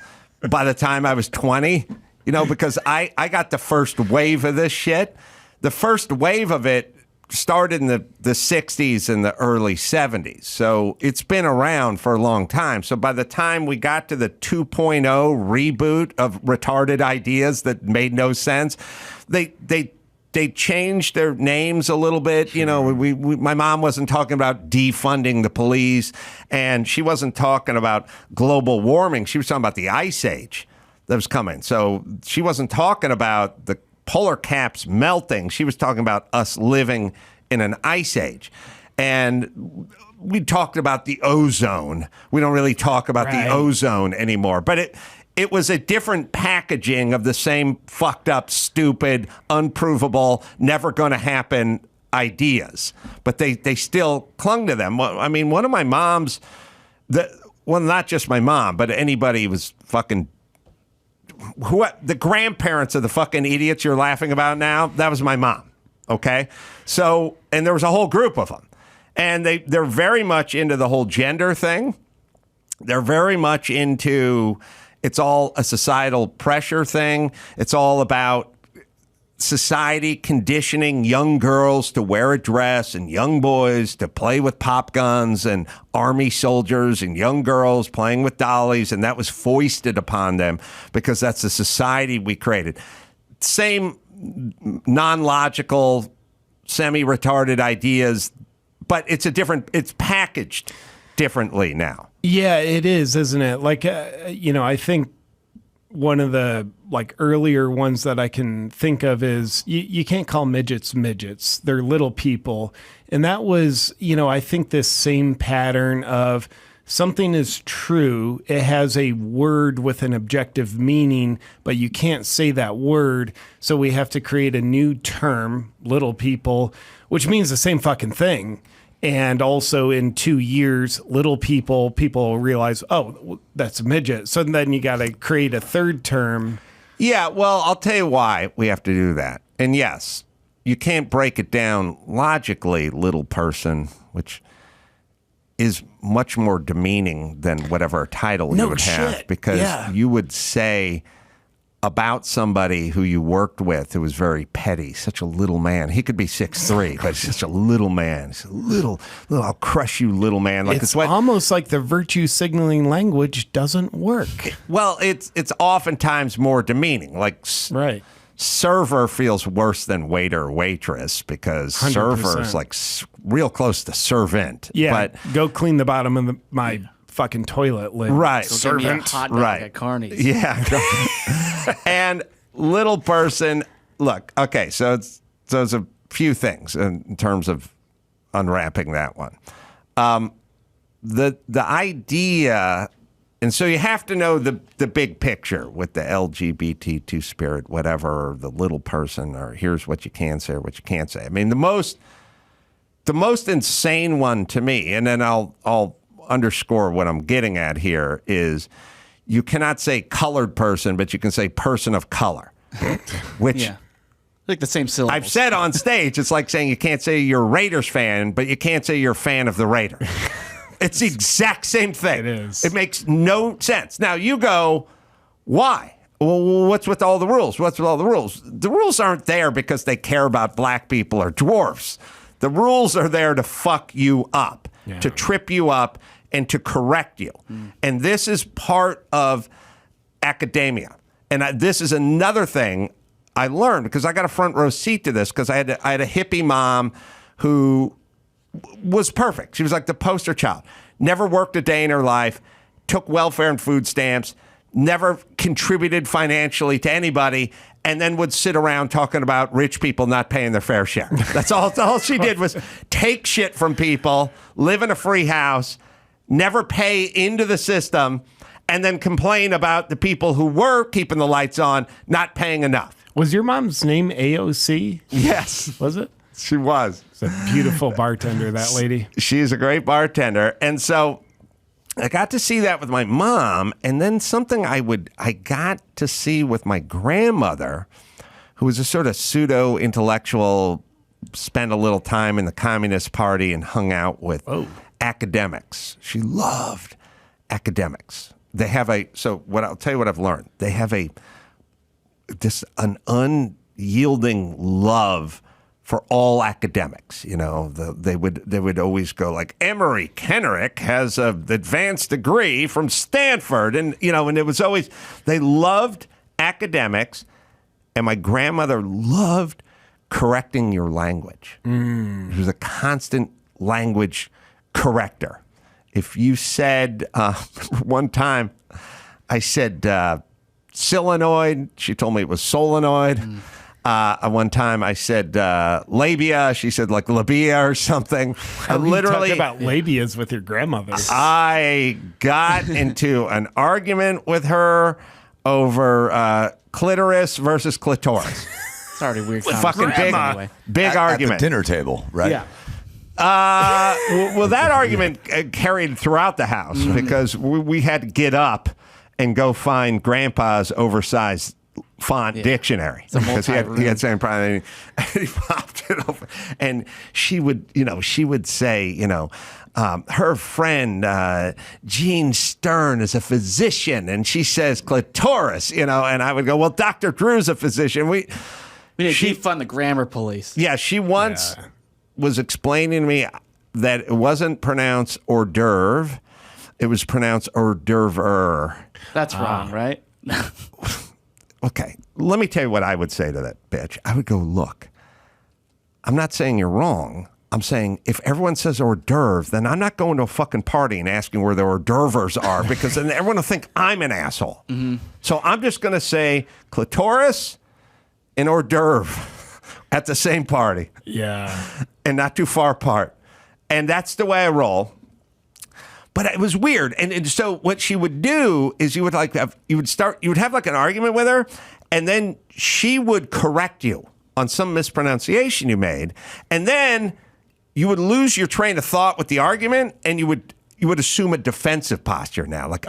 S1: by the time I was 20, because I got the first wave of this shit. The first wave of it started in the 60s and the early 70s. So it's been around for a long time. So by the time we got to the 2.0 reboot of retarded ideas that made no sense, they changed their names a little bit. My mom wasn't talking about defunding the police, and she wasn't talking about global warming. She was talking about the ice age that was coming. So she wasn't talking about the polar caps melting. She was talking about us living in an ice age. And we talked about the ozone. We don't really talk about the ozone anymore. But it was a different packaging of the same fucked up, stupid, unprovable, never going to happen ideas. But they still clung to them. I mean, one of my moms, not just my mom, but anybody was fucking the grandparents of the fucking idiots you're laughing about now, that was my mom. Okay. So, and there was a whole group of them, and they're very much into the whole gender thing. They're very much into, it's all a societal pressure thing. It's all about society conditioning young girls to wear a dress and young boys to play with pop guns and army soldiers and young girls playing with dollies. And that was foisted upon them because that's the society we created. Same non-logical, semi-retarded ideas, but it's packaged differently now.
S2: Yeah, it is, isn't it? Like, I think one of the earlier ones that I can think of is you can't call midgets midgets. They're little people. And that was, I think this same pattern of something is true. It has a word with an objective meaning, but you can't say that word. So we have to create a new term, little people, which means the same fucking thing. And also in 2 years, little people will realize, oh, that's a midget. So then you got to create a third term.
S1: Yeah, well, I'll tell you why we have to do that. And yes, you can't break it down logically, little person, which is much more demeaning than whatever title you would have. Because you would say, about somebody who you worked with who was very petty, such a little man. He could be 6'3", but he's such a little man. He's a little, I'll crush you, little man. Like
S2: It's almost like the virtue signaling language doesn't work.
S1: Well, it's oftentimes more demeaning. Like
S2: Right.
S1: server feels worse than waiter or waitress because
S2: 100%.
S1: server is like real close to servant.
S2: Yeah.
S1: But
S2: Go clean the bottom of my fucking toilet lid.
S1: right.
S3: Give me a hot dog
S1: Right.
S3: at Carney's.
S1: Yeah. And little person, look, okay, so there's a few things in terms of unwrapping that one. The idea, and so you have to know the big picture with the LGBT2 spirit, whatever, or the little person, or here's what you can say or what you can't say. I mean, the most insane one to me, and then I'll underscore what I'm getting at here, is you cannot say colored person, but you can say person of color, which
S3: Yeah. Like the same syllables.
S1: I've said on stage. It's like saying you can't say you're a Raiders fan, but you can't say you're a fan of the Raiders. It's the exact same thing.
S2: It is.
S1: It makes no sense. Now you go, why? Well, what's with all the rules? What's with all the rules? The rules aren't there because they care about black people or dwarfs. The rules are there to fuck you up, to trip you up, and to correct you. And this is part of academia. And this is another thing I learned because I got a front row seat to this because I had a hippie mom who was perfect. She was like the poster child. Never worked a day in her life, took welfare and food stamps, never contributed financially to anybody, and then would sit around talking about rich people not paying their fair share. That's all she did was take shit from people, live in a free house, never pay into the system, and then complain about the people who were keeping the lights on not paying enough.
S2: Was your mom's name AOC?
S1: Yes,
S2: Was it?
S1: she was.
S2: It's a beautiful bartender, that lady.
S1: She's a great bartender. And so I got to see that with my mom. And then something I got to see with my grandmother, who was a sort of pseudo-intellectual, spent a little time in the Communist Party and hung out with academics. She loved academics. They have I'll tell you what I've learned. They have an unyielding love for all academics. You know, they would always go like, Emory Kenrick has an advanced degree from Stanford. And, you know, and it was always, they loved academics. And my grandmother loved correcting your language. She was a constant language corrector. If you said, one time I said solenoid, she told me it was solenoid. One time I said labia, she said like labia or something. I literally
S2: talking about labias with your grandmother.
S1: I got into an argument with her over clitoris versus clitoris.
S3: It's already weird.
S1: Fucking big
S7: At
S1: argument.
S7: the dinner table, right?
S2: Yeah.
S1: Well, that argument carried throughout the house because we had to get up and go find Grandpa's oversized font dictionary because he had same problem. And he popped it over, and she would say, her friend Gene Stern is a physician, and she says clitoris, and I would go, well, Dr. Drew's a physician.
S3: We need to defund the grammar police.
S1: Yeah, she once was explaining to me that it wasn't pronounced hors d'oeuvre, it was pronounced hors d'oeuvre.
S3: That's wrong, right?
S1: Okay, let me tell you what I would say to that bitch. I would go, look, I'm not saying you're wrong. I'm saying if everyone says hors d'oeuvre, then I'm not going to a fucking party and asking where the hors d'oeuvres are because then everyone will think I'm an asshole. So I'm just going to say clitoris and hors d'oeuvre at the same party.
S2: Yeah.
S1: And not too far apart. And that's the way I roll. But it was weird. And so what she would do is you would have like an argument with her, and then she would correct you on some mispronunciation you made. And then you would lose your train of thought with the argument, and you would assume a defensive posture now. Like,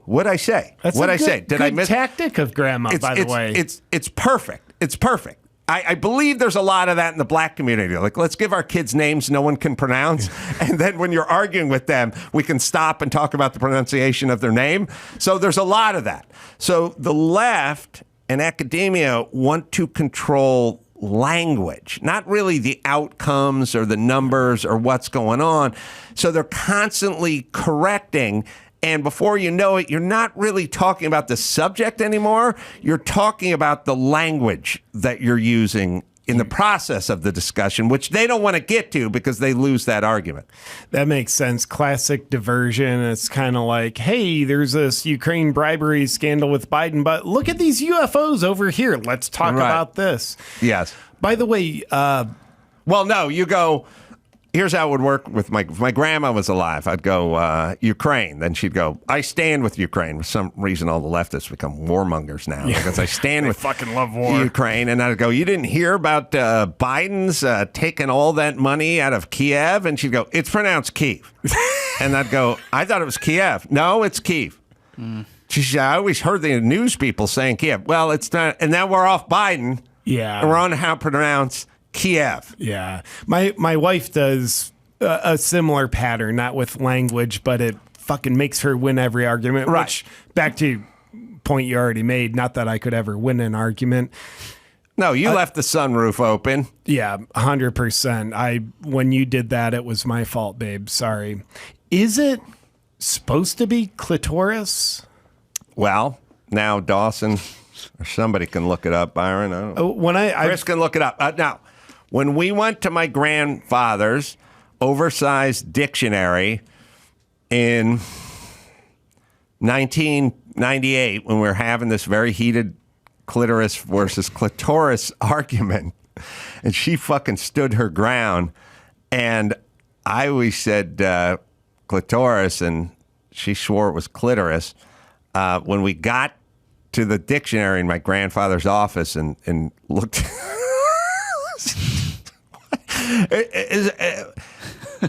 S1: what'd I say?
S2: That's
S1: What'd
S2: a
S1: I
S2: good,
S1: say? Did I miss
S2: tactic of grandma, by the way.
S1: It's perfect. It's perfect. I believe there's a lot of that in the black community. Like, let's give our kids names no one can pronounce. And then when you're arguing with them, we can stop and talk about the pronunciation of their name. So there's a lot of that. So the left and academia want to control language, not really the outcomes or the numbers or what's going on. So they're constantly correcting. And before you know it, you're not really talking about the subject anymore. You're talking about the language that you're using in the process of the discussion, which they don't want to get to because they lose that argument.
S2: That makes sense. Classic diversion. It's kind of like, hey, there's this Ukraine bribery scandal with Biden, but look at these UFOs over here. Let's talk about this.
S1: Yes.
S2: By the way,
S1: well, no, you go, here's how it would work with if my grandma was alive. I'd go, Ukraine. Then she'd go, I stand with Ukraine. For some reason, all the leftists become warmongers now. Because I stand with
S2: fucking love war.
S1: Ukraine. And I'd go, you didn't hear about Biden's taking all that money out of Kiev? And she'd go, it's pronounced Kiev. And I'd go, I thought it was Kiev. No, it's Kiev. She said, I always heard the news people saying Kiev. Well, it's not. And now we're off Biden.
S2: Yeah.
S1: And we're on how to pronounce Kiev.
S2: Yeah. My wife does a similar pattern, not with language, but it fucking makes her win every argument.
S1: Right.
S2: Which, back to point you already made, not that I could ever win an argument.
S1: No, you left the sunroof open.
S2: Yeah, 100%. When you did that, it was my fault, babe. Sorry. Is it supposed to be clitoris?
S1: Well, now Dawson or somebody can look it up, Byron. I don't know.
S2: When
S1: Chris can look it up. Now, when we went to my grandfather's oversized dictionary in 1998, when we were having this very heated clitoris versus clitoris argument, and she fucking stood her ground, and I always said clitoris, and she swore it was clitoris. When we got to the dictionary in my grandfather's office and looked.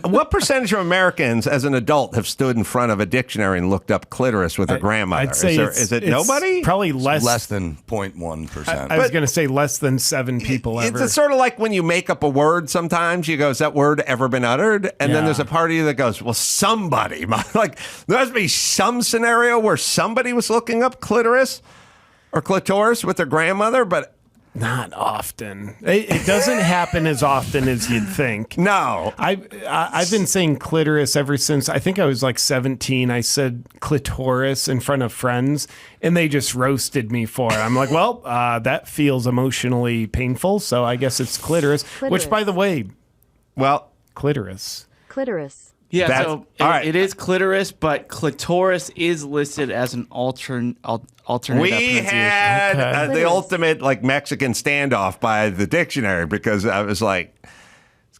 S1: What percentage of Americans as an adult have stood in front of a dictionary and looked up clitoris with their grandmother?
S2: I'd say
S1: is it nobody?
S2: Probably less
S7: than 0.1%.
S2: I was going to say less than 7 people ever.
S1: It's sort of like when you make up a word sometimes. You go, has that word ever been uttered? And then
S2: Yeah.
S1: there's a part of you that goes, well, somebody. Like, there must be some scenario where somebody was looking up clitoris or clitoris with their grandmother, but
S2: Not often. It doesn't happen as often as you'd think.
S1: no.
S2: I've been saying clitoris ever since I think I was like 17. I said clitoris in front of friends, and they just roasted me for it. I'm like, well, that feels emotionally painful, so I guess it's clitoris. Which, by the way,
S1: Well,
S2: clitoris.
S8: Clitoris.
S3: Yeah,
S1: That's-
S3: so
S1: all right.
S3: it is clitoris, but clitoris is listed as an alternate
S1: we
S3: pronunciation.
S1: had the
S8: Clitoris.
S1: ultimate like Mexican standoff by the dictionary because I was like,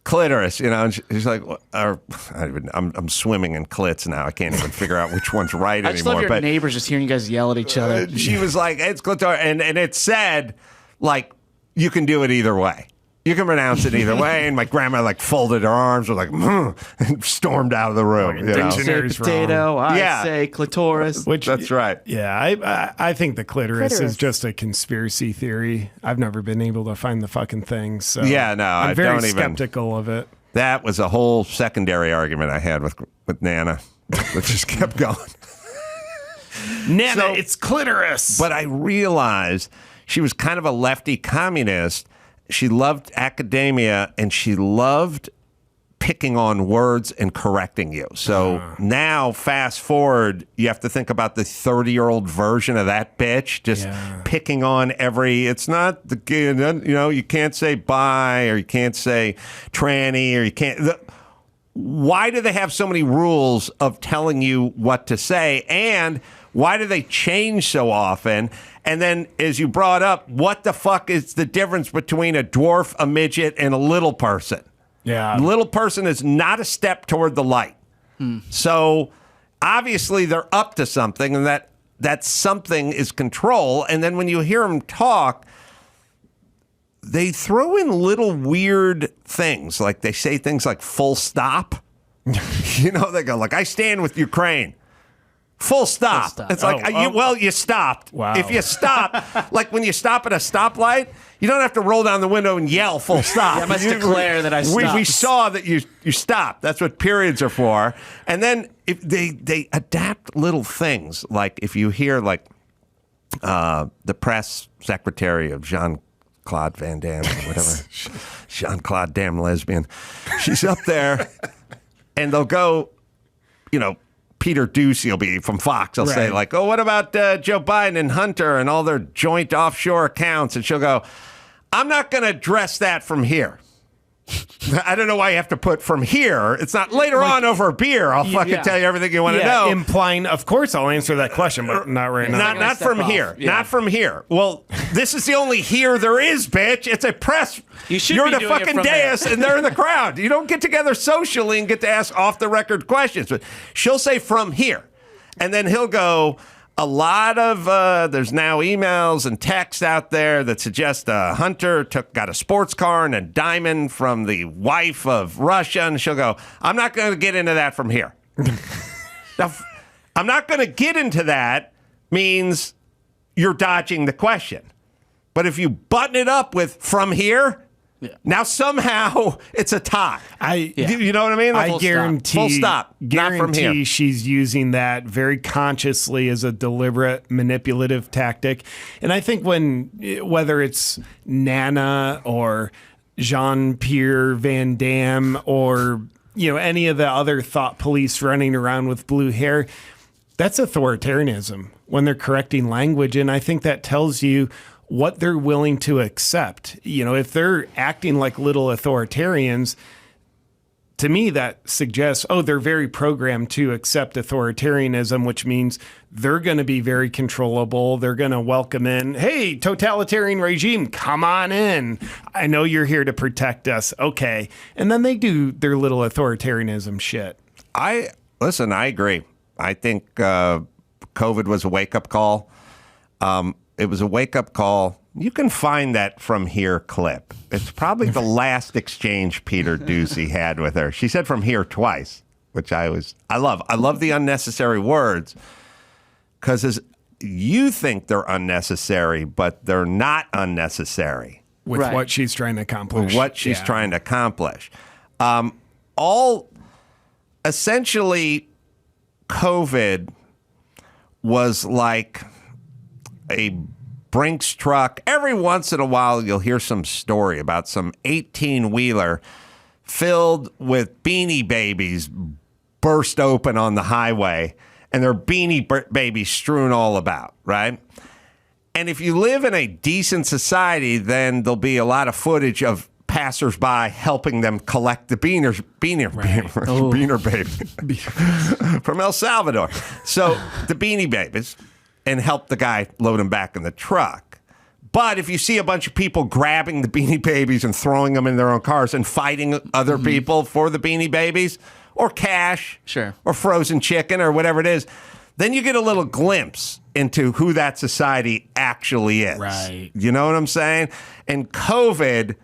S1: clitoris, you know, and she's like, I'm swimming in clits now. I can't even figure out which one's right
S3: I just
S1: anymore.
S3: love your neighbors just hearing you guys yell at each other.
S1: She was like, it's clitoris. And it said, like, you can do it either way. You can pronounce it either way. And my grandma, like, folded her arms, was like, and stormed out of the room. You know?
S3: Say
S2: Dictionary's
S3: potato, I
S1: Yeah.
S3: say clitoris.
S2: Which
S1: That's right.
S2: Yeah, I think the clitoris is
S8: Clitoris.
S2: just a conspiracy theory. I've never been able to find the fucking thing. So
S1: Yeah, no,
S2: I'm
S1: I
S2: very
S1: don't even-
S2: skeptical of it.
S1: That was a whole secondary argument I had with Nana that just kept going.
S2: Nana,
S1: So-
S2: it's clitoris.
S1: But I realized she was kind of a lefty communist. She loved academia and she loved picking on words and correcting you. So now, fast forward, you have to think about the 30-year-old version of that bitch just picking on every. It's not the you can't say bi or you can't say tranny or you can't. Why do they have so many rules of telling you what to say? And why do they change so often? And then, as you brought up, what the fuck is the difference between a dwarf, a midget, and a little person?
S2: Yeah.
S1: Little person is not a step toward the light. So, obviously, they're up to something, and that something is control. And then when you hear them talk, they throw in little weird things. Like they say things like full stop. You know, they go like, I stand with Ukraine. Full stop.
S3: stop.
S1: It's like, you stopped.
S2: Wow.
S1: If you stop, like when you stop at a stoplight, you don't have to roll down the window and yell full stop.
S3: Yeah, I must declare that I
S1: We
S3: stopped.
S1: saw that you stopped. That's what periods are for. And then if they adapt little things. Like if you hear like, the press secretary of Jean-Claude Van Damme or whatever. Jean-Claude damn lesbian. She's up there, and they'll go, Peter Ducey will be from Fox. He'll say, like, oh, what about Joe Biden and Hunter and all their joint offshore accounts? And she'll go, I'm not going to address that from here. I don't know why you have to put from here. It's not later on over a beer. I'll fucking tell you everything you want to know.
S2: Implying, of course, I'll answer that question, but not right now.
S1: Not from here. Yeah. Not from here. Well, this is the only here there is, bitch. It's a press. You're the fucking dais, and they're in the crowd. You don't get together socially and get to ask off-the-record questions. But she'll say from here, and then he'll go, a lot of there's now emails and texts out there that suggest Hunter got a sports car and a diamond from the wife of Russia, and she'll go, I'm not going to get into that from here. Now, I'm not going to get into that means you're dodging the question. But if you button it up with from here, now somehow it's a tie. You know what I mean?
S2: I guarantee.
S1: Full stop. Not from here.
S2: She's using that very consciously as a deliberate manipulative tactic. And I think whether it's Nana or Jean-Pierre Van Damme or any of the other thought police running around with blue hair, that's authoritarianism when they're correcting language. And I think that tells you what they're willing to accept. If they're acting like little authoritarians, to me, that suggests, they're very programmed to accept authoritarianism, which means they're going to be very controllable. They're going to welcome in, hey, totalitarian regime, come on in. I know you're here to protect us. Okay. And then they do their little authoritarianism shit.
S1: I agree. I think COVID was a wake-up call. It was a wake-up call. You can find that from here clip. It's probably the last exchange Peter Ducey had with her. She said from here twice, which I love. I love the unnecessary words because you think they're unnecessary, but they're not unnecessary.
S2: With what she's trying to accomplish.
S1: Essentially, COVID was like a Brinks truck. Every once in a while, you'll hear some story about some 18-wheeler filled with Beanie Babies burst open on the highway, and there are Beanie Babies strewn all about, right? And if you live in a decent society, then there'll be a lot of footage of passersby helping them collect the Beaner Baby from El Salvador. So the Beanie Babies, and help the guy load him back in the truck. But if you see a bunch of people grabbing the Beanie Babies and throwing them in their own cars and fighting other people for the Beanie Babies, or cash, or frozen chicken, or whatever it is, then you get a little glimpse into who that society actually is.
S2: Right.
S1: You know what I'm saying? And COVID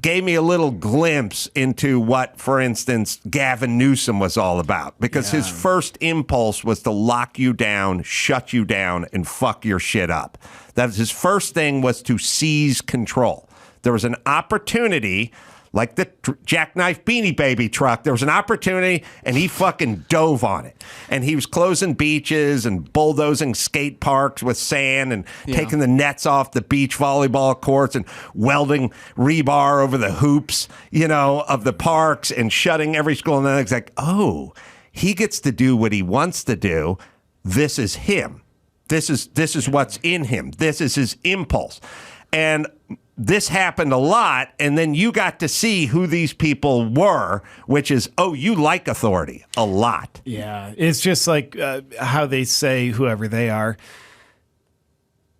S1: gave me a little glimpse into what, for instance, Gavin Newsom was all about. Because his first impulse was to lock you down, shut you down, and fuck your shit up. That was his first thing, was to seize control. There was an opportunity, like the jackknife Beanie Baby truck. There was an opportunity, and he fucking dove on it. And he was closing beaches and bulldozing skate parks with sand and taking the nets off the beach volleyball courts and welding rebar over the hoops, of the parks and shutting every school. And then it's like, he gets to do what he wants to do. This is him. This is what's in him. This is his impulse. And this happened a lot, and then you got to see who these people were, which is, you like authority a lot.
S2: Yeah, it's just like how they say, whoever they are,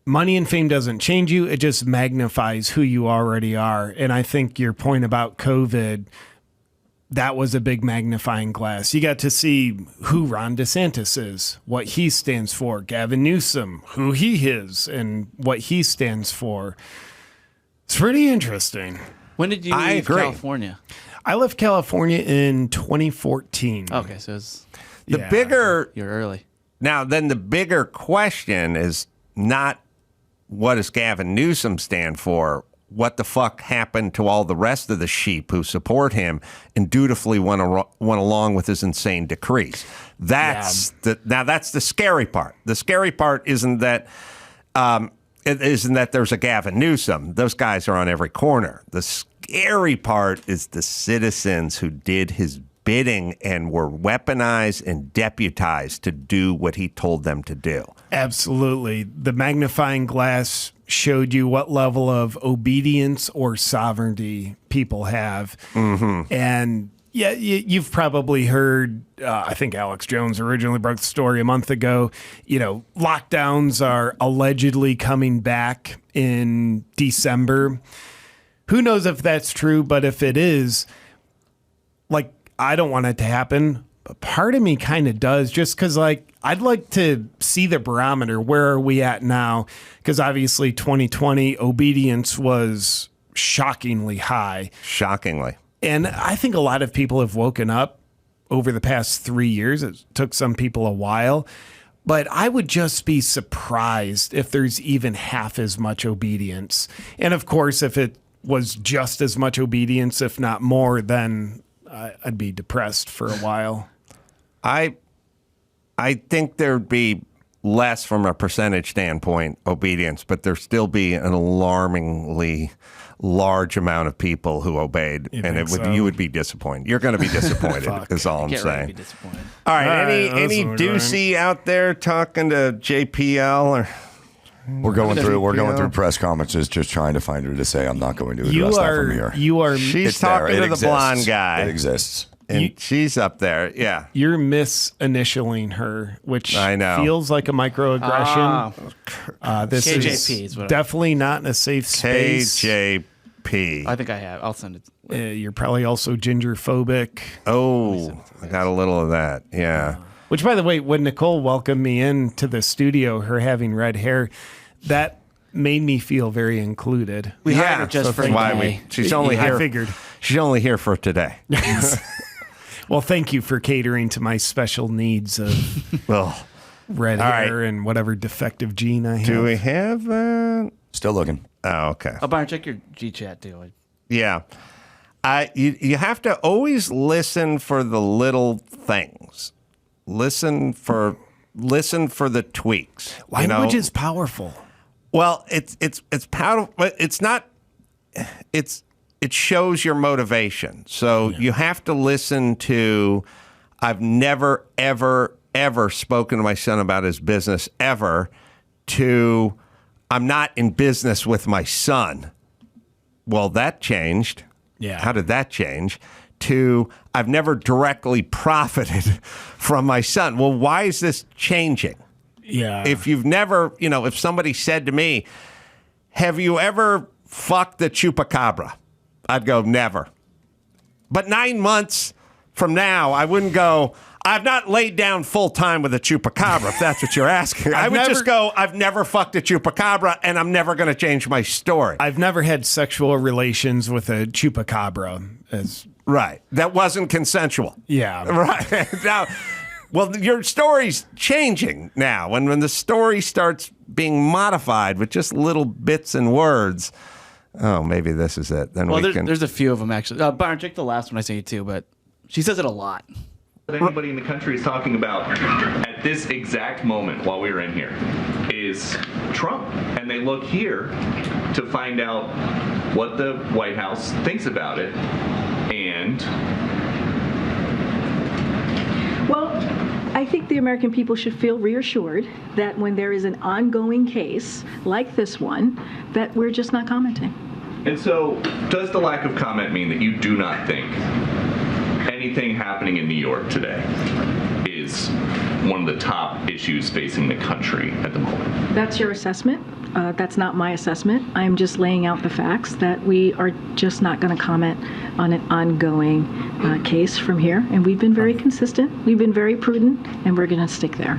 S2: money and fame doesn't change you. It just magnifies who you already are. And I think your point about COVID, that was a big magnifying glass. You got to see who Ron DeSantis is, what he stands for, Gavin Newsom, who he is, and what he stands for. It's pretty interesting.
S3: When did you leave California?
S2: I left California in 2014.
S3: Okay, so it's
S1: bigger.
S3: You're early.
S1: Now, then the bigger question is not what does Gavin Newsom stand for? What the fuck happened to all the rest of the sheep who support him and dutifully went along with his insane decrees? That's the scary part. The scary part isn't that isn't that there's a Gavin Newsom. Those guys are on every corner. The scary part is the citizens who did his bidding and were weaponized and deputized to do what he told them to do.
S2: Absolutely. The magnifying glass showed you what level of obedience or sovereignty people have. Mm-hmm. And yeah, you've probably heard, I think Alex Jones originally broke the story a month ago. Lockdowns are allegedly coming back in December. Who knows if that's true, but if it is, I don't want it to happen, but part of me kind of does, just because, I'd like to see the barometer. Where are we at now? Because obviously 2020 obedience was shockingly high.
S1: Shockingly.
S2: And I think a lot of people have woken up over the past 3 years. It took some people a while. But I would just be surprised if there's even half as much obedience. And of course, if it was just as much obedience, if not more, then I'd be depressed for a while.
S1: I think there'd be less from a percentage standpoint obedience, but there'd still be an alarmingly large amount of people who obeyed, and you would be disappointed. You're going to be disappointed. Is all I'm
S3: Get ready to
S1: saying.
S3: be disappointed.
S1: All right,
S2: All right,
S1: any
S2: that's what we're
S1: doozy out there talking to JPL or?
S7: We're going through press conferences, just trying to find her to say I'm not going to address that from here.
S1: She's
S7: It's there.
S1: talking
S7: It
S1: to the
S7: exists.
S1: blonde guy.
S7: It exists.
S1: And she's up there. Yeah.
S2: You're misinitialing her, which
S1: I know.
S2: feels like a microaggression. This
S3: KJP
S2: is
S3: is what I-
S2: definitely not in a safe space.
S1: KJP.
S3: I think I have. I'll send it.
S2: You're probably also gingerphobic.
S1: Oh, I got a little of that. Yeah.
S2: Which, by the way, when Nicole welcomed me into the studio, her having red hair, that made me feel very included.
S3: We hired her just for
S1: that's why
S3: today.
S1: she's only
S2: I
S1: here.
S2: figured.
S1: She's only here for today.
S2: Well, thank you for catering to my special needs of
S1: Well,
S2: red
S1: all
S2: hair
S1: right.
S2: and whatever defective gene I have.
S1: do we have that?
S7: Still looking.
S1: Oh, okay.
S3: Oh, Byron, check your GChat too.
S1: Yeah. You have to always listen for the little things. Listen for the tweaks.
S2: Language is powerful.
S1: Well, it's powerful, but it's not. It shows your motivation. So you have to listen to. I've never ever spoken to my son about his business ever. To I'm not in business with my son. Well, that changed.
S2: Yeah.
S1: How did that change? To I've never directly profited from my son. Well, why is this changing?
S2: Yeah.
S1: If you've never, if somebody said to me, have you ever fucked the chupacabra? I'd go, never. But 9 months from now, I wouldn't go, I've not laid down full time with a chupacabra, if that's what you're asking. I would just go, I've never fucked a chupacabra, and I'm never going to change my story.
S2: I've never had sexual relations with a chupacabra.
S1: Right. That wasn't consensual.
S2: Yeah.
S1: Right. Now, well, your story's changing now. And when the story starts being modified with just little bits and words, oh, maybe this is it. Then
S3: Well,
S1: we can.
S3: there's a few of them actually. Byron, check the last one I sent you too, but she says it a lot.
S8: That anybody in the country is talking about at this exact moment while we were in here is Trump. And they look here to find out what the White House thinks about it. And
S9: well, I think the American people should feel reassured that when there is an ongoing case like this one, that we're just not commenting.
S8: And so, does the lack of comment mean that you do not think anything happening in New York today is one of the top issues facing the country at the moment?
S9: That's your assessment. That's not my assessment. I'm just laying out the facts that we are just not going to comment on an ongoing case from here. And we've been very consistent. We've been very prudent, and we're going to stick there.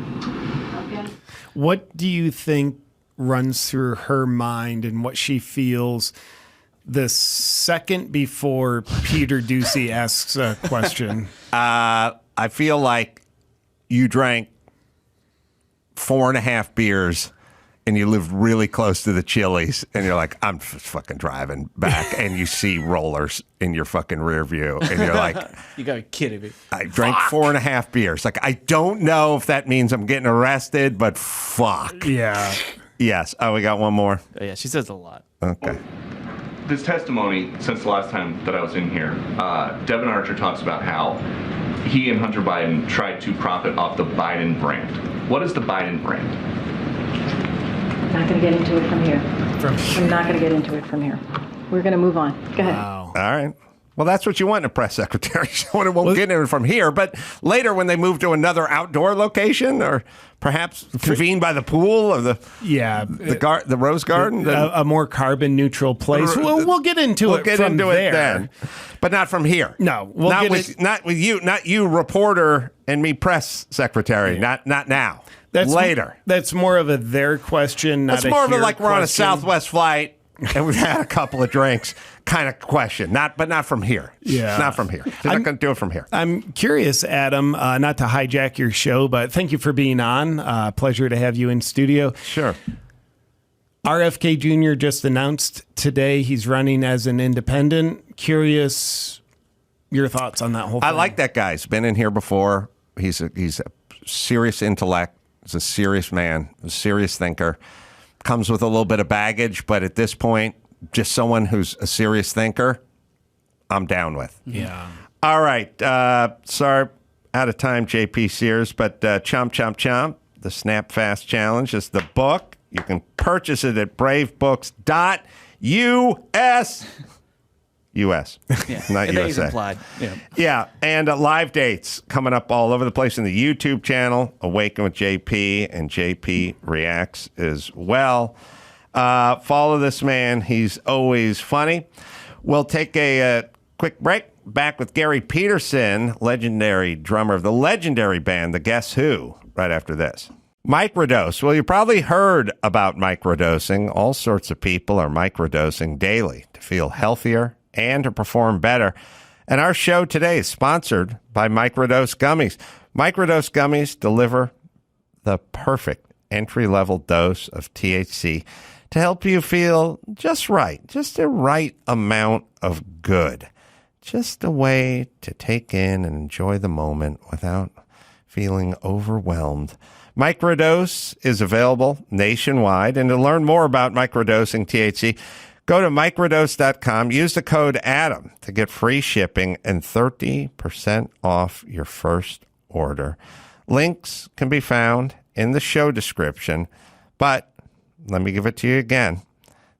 S2: What do you think runs through her mind and what she feels the second before Peter Ducey asks a question?
S1: I feel like you drank 4.5 beers and you lived really close to the Chili's and you're like, I'm fucking driving back, and you see rollers in your fucking rear view and you're like,
S3: You gotta be kidding me.
S1: I drank 4.5 beers. Like, I don't know if that means I'm getting arrested, but fuck.
S2: Yeah.
S1: Yes. Oh, we got one more.
S3: Oh, yeah, she says a lot.
S1: Okay.
S8: This testimony, since the last time that I was in here, Devin Archer talks about how he and Hunter Biden tried to profit off the Biden brand. What is the Biden brand?
S9: I'm not going to get into it from here. I'm not going to get into it from here. We're going to move on. Go ahead.
S1: All right. Well, that's what you want in a press secretary. Someone won't get in from here. But later, when they move to another outdoor location, or perhaps convene by the pool or the Rose Garden,
S2: a more carbon neutral place. We'll get into it. We'll get into it then,
S1: but not from here.
S2: No,
S1: not with you, reporter, and me, press secretary. Yeah. Not now. That's later.
S2: That's more of a their question. Not
S1: that's more of a like we're on a Southwest flight. And we've had a couple of drinks kind of question. Not from here. Yeah. Not from here. They're not going to do it from here.
S2: I'm curious, Adam, not to hijack your show, but thank you for being on. Pleasure to have you in studio.
S1: Sure.
S2: RFK Jr. just announced today he's running as an independent. Curious your thoughts on that whole thing.
S1: I like that guy. He's been in here before. He's a serious intellect. He's a serious man, a serious thinker. Comes with a little bit of baggage, but at this point, just someone who's a serious thinker, I'm down with.
S2: Yeah.
S1: All right. Sorry, out of time, JP Sears, but Chomp Chomp Chomp, the Snap Fast Challenge is the book. You can purchase it at bravebooks.us. U.S.
S3: Yeah.
S1: Not USA.
S3: Implied.
S1: Yeah, and live dates coming up all over the place in the YouTube channel, Awaken with JP, and JP Reacts as well. Follow this man. He's always funny. We'll take a quick break. Back with Garry Peterson, legendary drummer of the legendary band, the Guess Who, right after this. Microdose. Well, you probably heard about microdosing. All sorts of people are microdosing daily to feel healthier and to perform better. And our show today is sponsored by Microdose Gummies. Microdose Gummies deliver the perfect entry-level dose of THC to help you feel just right, just the right amount of good. Just a way to take in and enjoy the moment without feeling overwhelmed. Microdose is available nationwide. And to learn more about microdosing THC, go to microdose.com. Use the code ADAM to get free shipping and 30% off your first order. Links can be found in the show description, but let me give it to you again.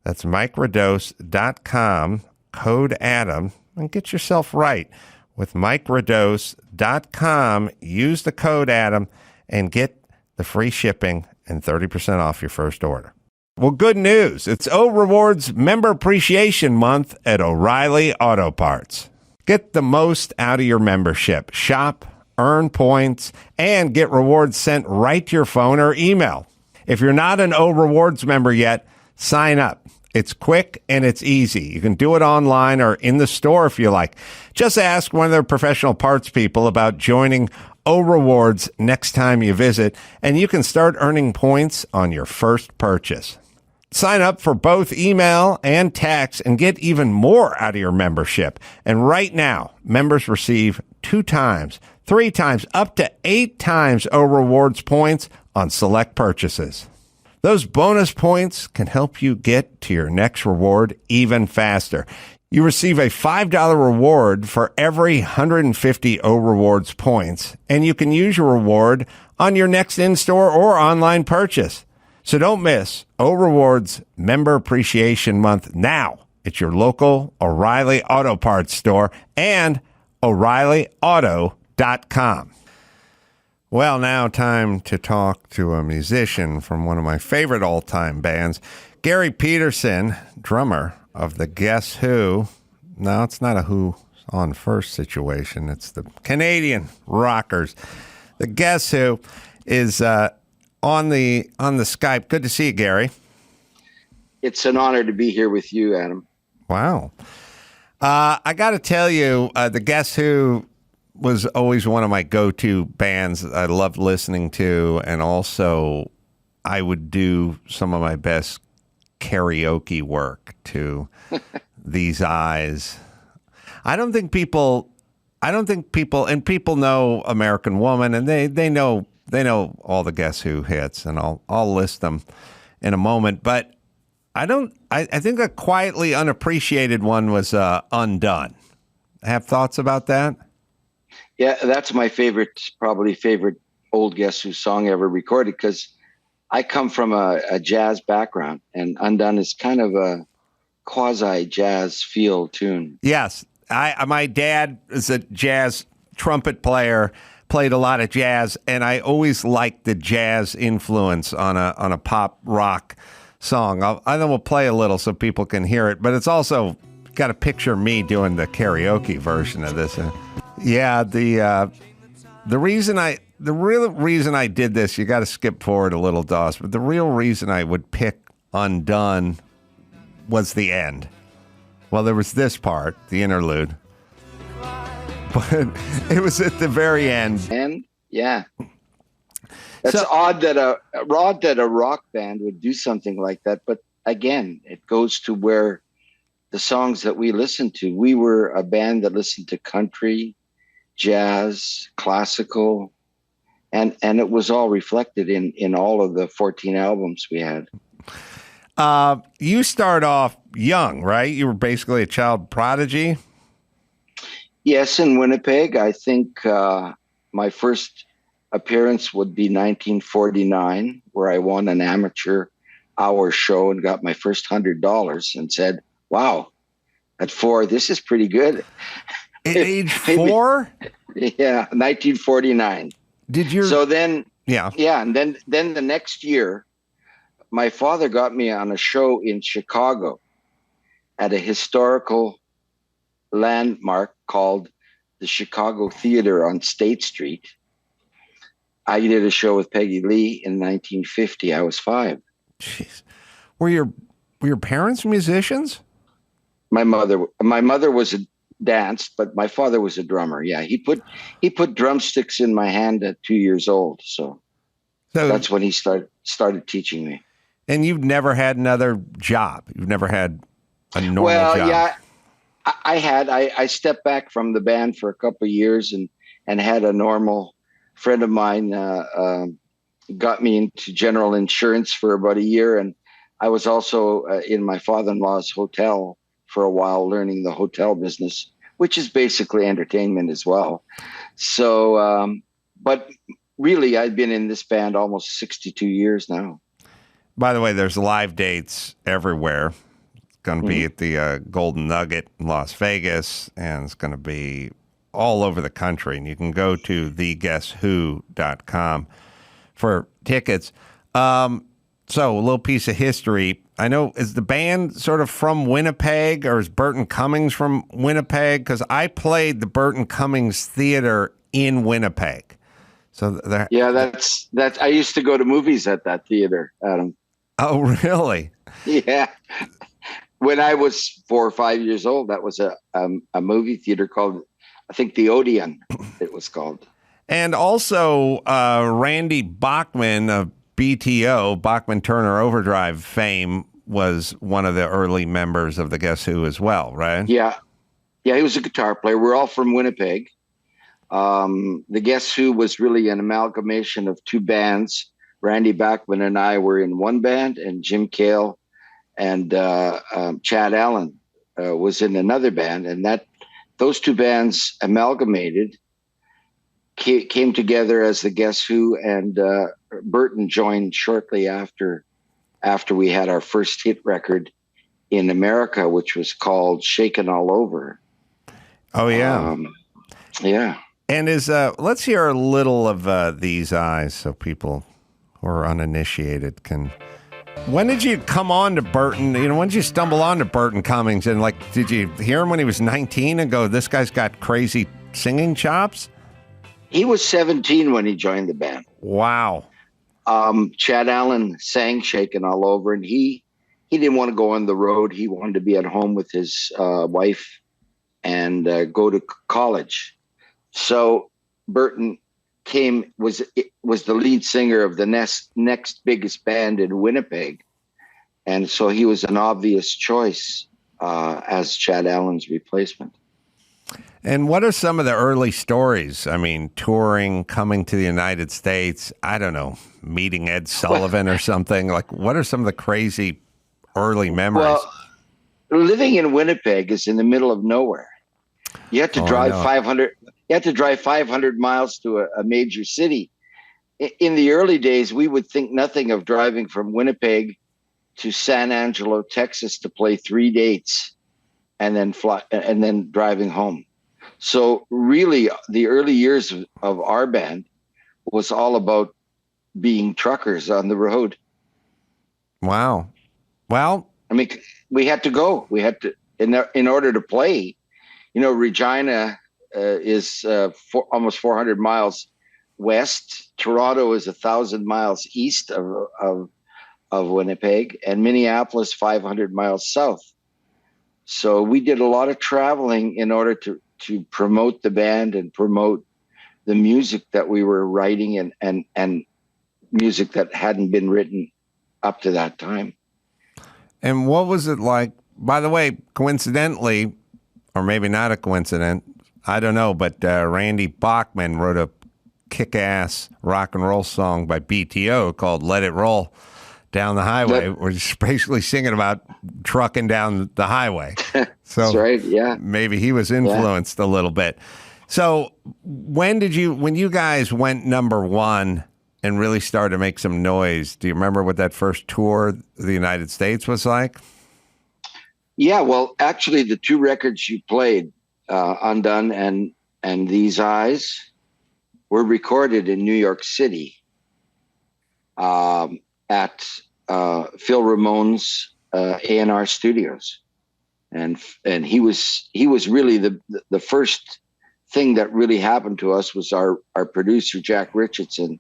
S1: That's microdose.com, code ADAM, and get yourself right. With microdose.com, use the code ADAM and get the free shipping and 30% off your first order. Well, good news. It's O Rewards Member Appreciation Month at O'Reilly Auto Parts. Get the most out of your membership. Shop, earn points, and get rewards sent right to your phone or email. If you're not an O Rewards member yet, sign up. It's quick and it's easy. You can do it online or in the store if you like. Just ask one of their professional parts people about joining O Rewards next time you visit, and you can start earning points on your first purchase. Sign up for both email and text and get even more out of your membership. And right now, members receive 2 times, 3 times, up to 8 times O Rewards points on select purchases. Those bonus points can help you get to your next reward even faster. You receive a $5 reward for every 150 O Rewards points, and you can use your reward on your next in-store or online purchase. So don't miss O Rewards Member Appreciation Month now at your local O'Reilly Auto Parts store and O'ReillyAuto.com. Well, now time to talk to a musician from one of my favorite all-time bands, Garry Peterson, drummer of the Guess Who. No, it's not a Who on First situation. It's the Canadian rockers. The Guess Who is on the Skype. Good to see you, Garry.
S10: It's an honor to be here with you, Adam.
S1: Wow. I got to tell you, the Guess Who was always one of my go-to bands I loved listening to, and also I would do some of my best karaoke work to These Eyes. I don't think people, and people know American Woman, and they know all the Guess Who hits, and I'll list them in a moment. But I think a quietly unappreciated one was Undone. Have thoughts about that?
S10: Yeah, that's my probably favorite old Guess Who song ever recorded, because I come from a jazz background, and Undone is kind of a quasi jazz feel tune.
S1: Yes. My dad is a jazz trumpet player, played a lot of jazz, and I always liked the jazz influence on a pop rock song. I then we'll play a little so people can hear it, but it's also got to picture me doing the karaoke version of this. Yeah, the real reason I did this, you got to skip forward a little, Doss, but the real reason I would pick Undone was the end. Well, there was this part, the interlude, but it was at the very end.
S10: And yeah, that's odd that a rock band would do something like that. But again, it goes to where the songs that we listened to. We were a band that listened to country, jazz, classical, and it was all reflected in all of the 14 albums we had.
S1: You start off young, right? You were basically a child prodigy.
S10: Yes, in Winnipeg. I think my first appearance would be 1949, where I won an amateur hour show and got my first $100 and said, wow, at 4, this is pretty good.
S1: At age 4?
S10: Yeah, 1949.
S1: Did you?
S10: So then,
S1: yeah,
S10: and then the next year, my father got me on a show in Chicago at a historical landmark called the Chicago Theater on State Street. I did a show with Peggy Lee in 1950. I was 5.
S1: Jeez. Were your parents musicians?
S10: My mother was a dance, but my father was a drummer. Yeah, he put drumsticks in my hand at 2 years old. So that's when he started teaching me.
S1: And you've never had another job? You've never had a normal job?
S10: Well, yeah, I stepped back from the band for a couple of years and had a normal friend of mine got me into general insurance for about a year. And I was also in my father-in-law's hotel for a while, learning the hotel business, which is basically entertainment as well. So, but really, I've been in this band almost 62 years now.
S1: By the way, there's live dates everywhere. It's going to be at the Golden Nugget in Las Vegas, and it's going to be all over the country. And you can go to theguesswho.com for tickets. So a little piece of history. I know, is the band sort of from Winnipeg, or is Burton Cummings from Winnipeg? Because I played the Burton Cummings Theater in Winnipeg. So
S10: that's I used to go to movies at that theater, Adam.
S1: Oh, really?
S10: Yeah. When I was 4 or 5 years old, that was a movie theater called, I think, the Odeon, it was called.
S1: And also Randy Bachman of BTO, Bachman Turner Overdrive fame, was one of the early members of the Guess Who as well, right?
S10: Yeah. Yeah, he was a guitar player. We're all from Winnipeg. The Guess Who was really an amalgamation of 2 bands. Randy Bachman and I were in one band, and Jim Cale and Chad Allen was in another band. And those 2 bands amalgamated, came together as the Guess Who, and Burton joined shortly after we had our first hit record in America, which was called Shakin' All Over.
S1: Oh, yeah.
S10: Yeah.
S1: And let's hear a little of These Eyes so people who are uninitiated can. When did you come on to Burton? When did you stumble on to Burton Cummings? And did you hear him when he was 19 and go, this guy's got crazy singing chops?
S10: He was 17 when he joined the band.
S1: Wow.
S10: Chad Allen sang Shakin' All Over, and he didn't want to go on the road. He wanted to be at home with his wife and go to college. So Burton was the lead singer of the next biggest band in Winnipeg, and so he was an obvious choice as Chad Allen's replacement.
S1: And what are some of the early stories? I mean, touring, coming to the United States, I don't know, meeting Ed Sullivan or something. Like, what are some of the crazy early memories?
S10: Well, living in Winnipeg is in the middle of nowhere. You have to drive 500. You have to drive 500 miles to a major city. In the early days, we would think nothing of driving from Winnipeg to San Angelo, Texas, to play 3 dates, and then fly, and then driving home. So really, the early years of our band was all about being truckers on the road.
S1: Wow. Well,
S10: I mean, we had to go. We had to, in order to play. You know, Regina is almost 400 miles west. Toronto is 1,000 miles east of Winnipeg, and Minneapolis 500 miles south. So we did a lot of traveling in order to promote the band and promote the music that we were writing and music that hadn't been written up to that time.
S1: And what was it like? By the way, coincidentally, or maybe not a coincidence, I don't know, but Randy Bachman wrote a kick-ass rock and roll song by BTO called Let It Roll Down the Highway. We're just basically singing about trucking down the highway. So
S10: that's right, yeah.
S1: Maybe he was influenced a little bit. So when you guys went number one and really started to make some noise, do you remember what that first tour of the United States was like?
S10: Yeah, well, actually, the two records you played, Undone and These Eyes, were recorded in New York City at Phil Ramone's A&R Studios, and he was really the first thing that really happened to us was our producer Jack Richardson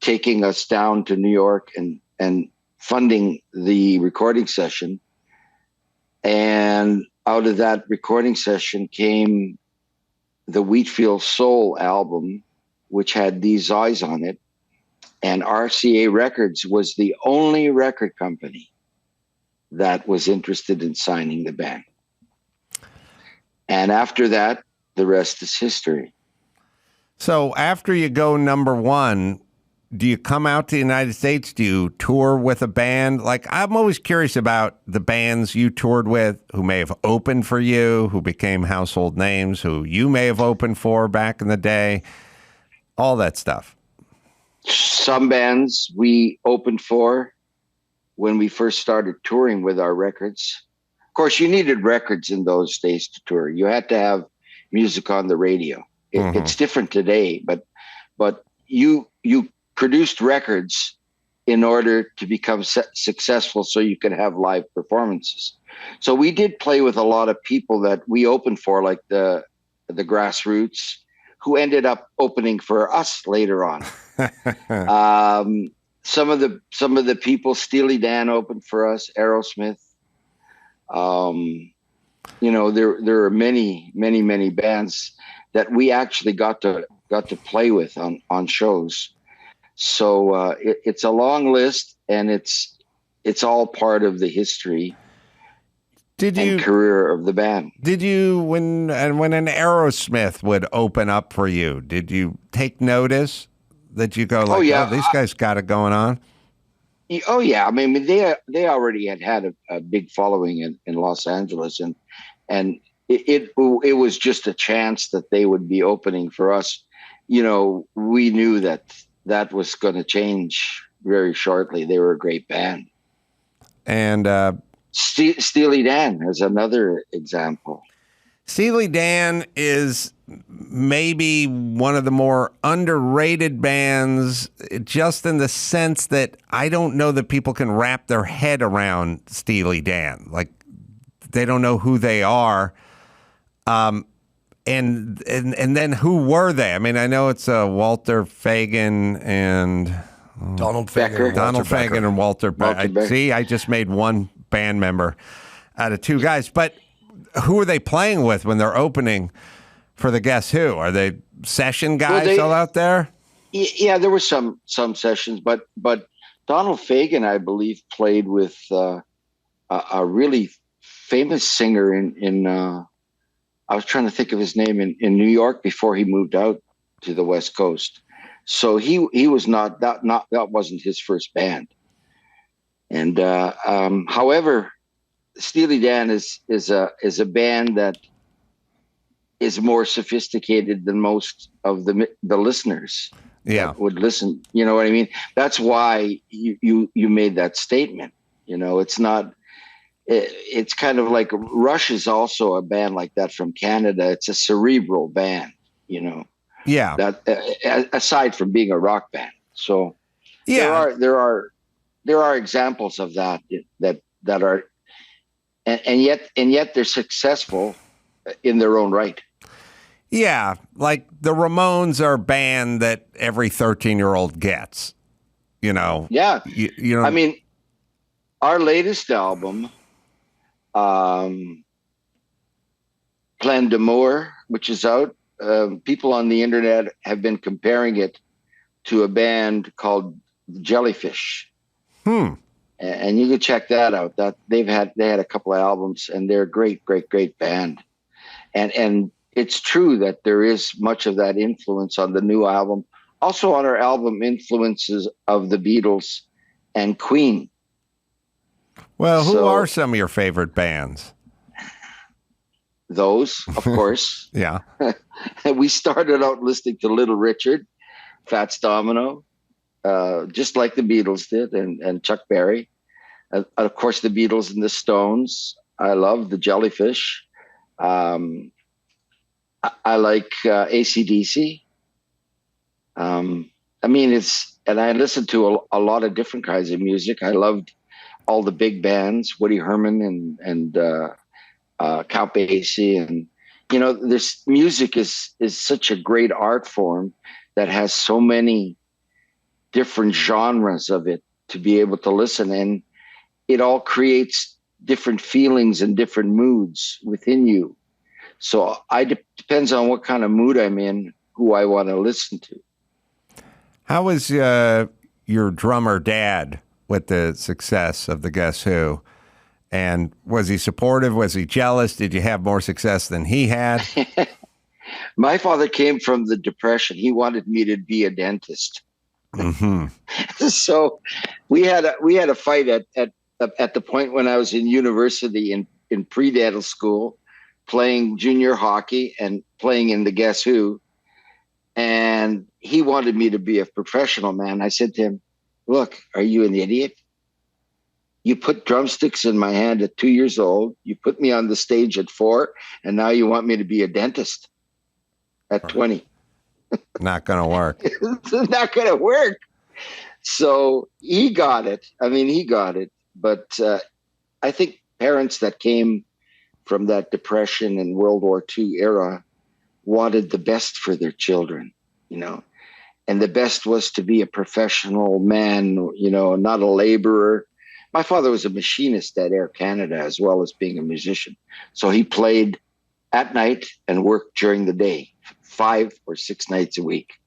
S10: taking us down to New York and funding the recording session. And out of that recording session came the Wheatfield Soul album, which had These Eyes on it. And RCA Records was the only record company that was interested in signing the band. And after that, the rest is history.
S1: So after you go number one, do you come out to the United States? Do you tour with a band? Like, I'm always curious about the bands you toured with who may have opened for you, who became household names, who you may have opened for back in the day, all that stuff.
S10: Some bands we opened for when we first started touring with our records. Of course, you needed records in those days to tour. You had to have music on the radio. It's different today, but you produced records in order to become successful so you could have live performances. So we did play with a lot of people that we opened for, like the Grassroots, who ended up opening for us later on. Some of the people, Steely Dan opened for us, Aerosmith. You know, there are many bands that we actually got to play with on shows. So it's a long list, and it's all part of the history and career of the band.
S1: Did you, when an Aerosmith would open up for you, did you take notice that you go like, oh, these guys got it going on?
S10: Oh yeah, I mean they already had a big following in Los Angeles, and it was just a chance that they would be opening for us. You know, we knew that was going to change very shortly. They were a great band.
S1: And
S10: Steely Dan is another example.
S1: Steely Dan is maybe one of the more underrated bands, just in the sense that I don't know that people can wrap their head around Steely Dan. Like, they don't know who they are. And then who were they? I mean, I know it's Walter Fagen and
S7: Donald Fagen.
S1: Donald Fagen and Walter Becker. See, I just made one band member out of two guys. But who are they playing with when they're opening for the Guess Who? Are they session guys all out there?
S10: Yeah, there were some sessions, but Donald Fagen, I believe, played with a really famous singer in I was trying to think of his name in New York before he moved out to the West Coast. So he was not that wasn't his first band. And however, Steely Dan is a band that is more sophisticated than most of the listeners.
S1: Yeah,
S10: that would listen. You know what I mean? That's why you made that statement. You know, it's not. It's kind of like Rush is also a band like that from Canada. It's a cerebral band. You know.
S1: Yeah.
S10: That aside from being a rock band, so
S1: yeah,
S10: there are examples of that are, and yet they're successful in their own right.
S1: Yeah, like the Ramones are a band that every 13-year-old gets, you know.
S10: Yeah.
S1: You know.
S10: I mean, our latest album, Plein D'Amour, which is out, people on the internet have been comparing it to a band called Jellyfish. And you can check that out. That they had a couple of albums, and they're a great band. And it's true that there is much of that influence on the new album. Also on our album, influences of the Beatles and Queen.
S1: Well, who are some of your favorite bands?
S10: Those, of course.
S1: Yeah.
S10: We started out listening to Little Richard, Fats Domino, just like the Beatles did, and Chuck Berry. Of course, the Beatles and the Stones. I love the Jellyfish. I like AC/DC. I mean, and I listened to a lot of different kinds of music. I loved all the big bands, Woody Herman and Count Basie, and you know, this music is such a great art form that has so many different genres of it to be able to listen, and it all creates different feelings and different moods within you. So depends on what kind of mood I'm in, who I want to listen to.
S1: How was your drummer dad with the success of the Guess Who? And was he supportive? Was he jealous? Did you have more success than he had?
S10: My father came from the Depression. He wanted me to be a dentist.
S1: Mm-hmm.
S10: So we had a fight at the point when I was in university in pre-dental school, playing junior hockey and playing in the Guess Who. And he wanted me to be a professional, man. I said to him, look, are you an idiot? You put drumsticks in my hand at 2 years old. You put me on the stage at 4, and now you want me to be a dentist at 20.
S1: Not going to work.
S10: It's not going to work. So he got it. I mean, he got it. But I think parents that came from that Depression and World War II era wanted the best for their children, you know, and the best was to be a professional man, you know, not a laborer. My father was a machinist at Air Canada as well as being a musician. So he played at night and worked during the day, 5 or 6 nights a week.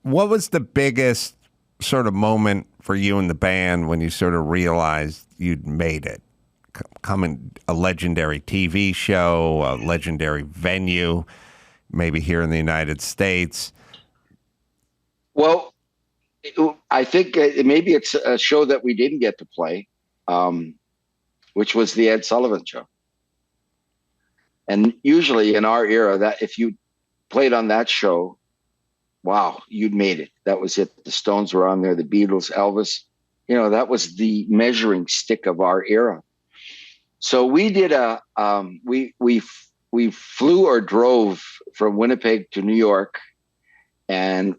S1: What was the biggest sort of moment for you in the band when you sort of realized you'd made it? Coming a legendary TV show, a legendary venue, maybe here in the United States.
S10: Well, I think maybe it's a show that we didn't get to play, which was the Ed Sullivan Show. And usually in our era, that if you played on that show, wow, you'd made it. That was it. The Stones were on there, the Beatles, Elvis. You know, that was the measuring stick of our era. So we did we flew or drove from Winnipeg to New York, and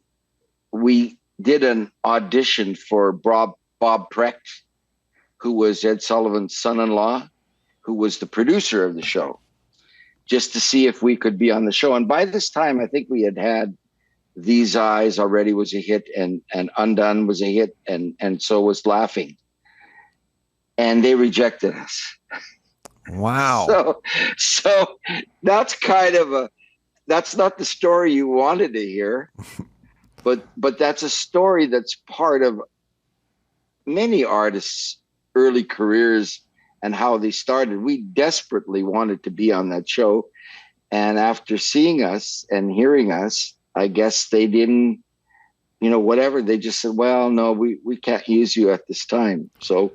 S10: we did an audition for Bob Precht, who was Ed Sullivan's son-in-law, who was the producer of the show, just to see if we could be on the show. And by this time, I think we had These Eyes already was a hit, and Undone was a hit, and so was Laughing. And they rejected us.
S1: Wow.
S10: So that's kind of that's not the story you wanted to hear, but that's a story that's part of many artists' early careers and how they started. We desperately wanted to be on that show. And after seeing us and hearing us, I guess they didn't, whatever. They just said, well, no, we can't use you at this time. So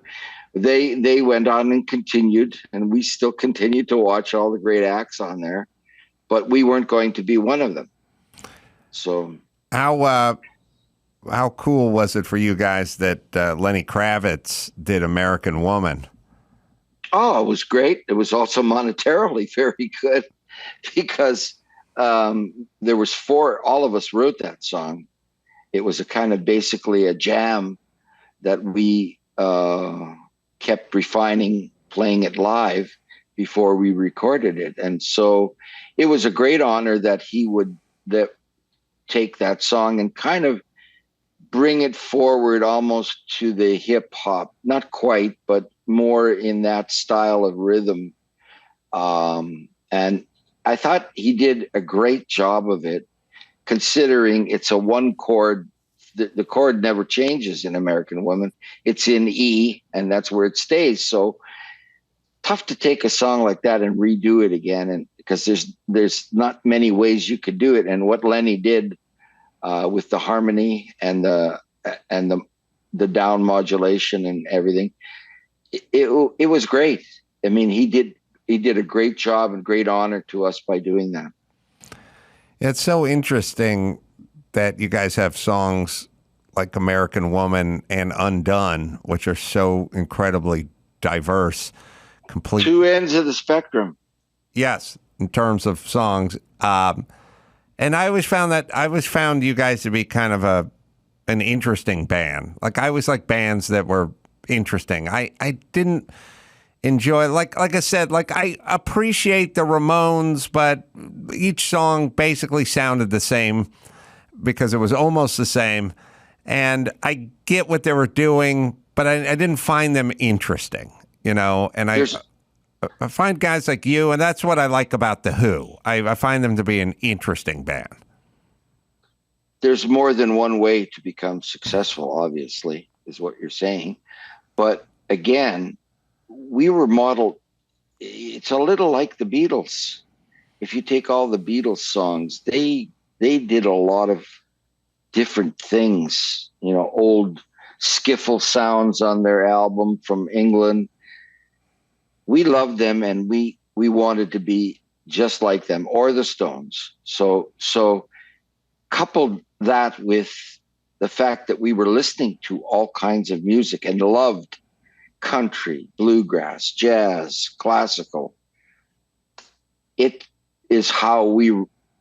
S10: they went on and continued, and we still continued to watch all the great acts on there, but we weren't going to be one of them. So
S1: how cool was it for you guys that Lenny Kravitz did American Woman?
S10: Oh, it was great. It was also monetarily very good because there was all of us wrote that song. It was a kind of basically a jam that we kept refining, playing it live before we recorded it. And so it was a great honor that he would take that song and kind of bring it forward almost to the hip hop, not quite, but more in that style of rhythm. And I thought he did a great job of it, considering it's a one chord. The chord never changes in American Woman. It's in E, and that's where it stays. So tough to take a song like that and redo it again, and because there's not many ways you could do it. And what Lenny did with the harmony and the down modulation and everything, it was great. I mean, he did a great job and great honor to us by doing that.
S1: It's so interesting that you guys have songs like American Woman and Undone, which are so incredibly diverse, complete.
S10: Two ends of the spectrum.
S1: Yes, in terms of songs. And I always found you guys to be kind of an interesting band. Like, I always like bands that were interesting. I didn't enjoy, like I said, like, I appreciate the Ramones, but each song basically sounded the same because it was almost the same. And I get what they were doing, but I didn't find them interesting, and I find guys like you, and that's what I like about The Who. I find them to be an interesting band.
S10: There's more than one way to become successful, obviously, is what you're saying. But again, we were modeled. It's a little like the Beatles. If you take all the Beatles songs, they did a lot of different things, old skiffle sounds on their album from England. We loved them, and we wanted to be just like them, or the Stones. So coupled that with the fact that we were listening to all kinds of music and loved country, bluegrass, jazz, classical. It is how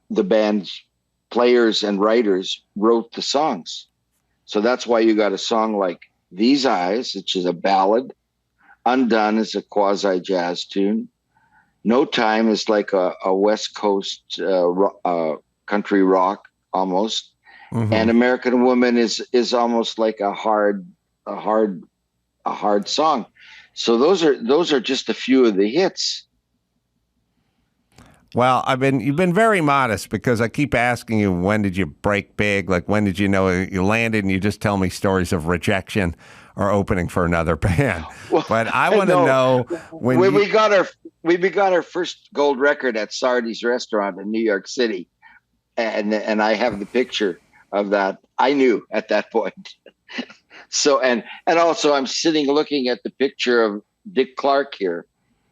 S10: the band's players and writers wrote the songs. So that's why you got a song like These Eyes, which is a ballad. Undone is a quasi jazz tune. No Time is like a West Coast country rock almost. Mm-hmm. And American Woman is almost like a hard song. So those are just a few of the hits.
S1: Well, you've been very modest, because I keep asking you, when did you break big? Like, when did you know you landed? And you just tell me stories of rejection or opening for another band. Well, but I want to know when
S10: we got our first gold record at Sardi's restaurant in New York City, and I have the picture of that. I knew at that point. So and also I'm sitting looking at the picture of Dick Clark here,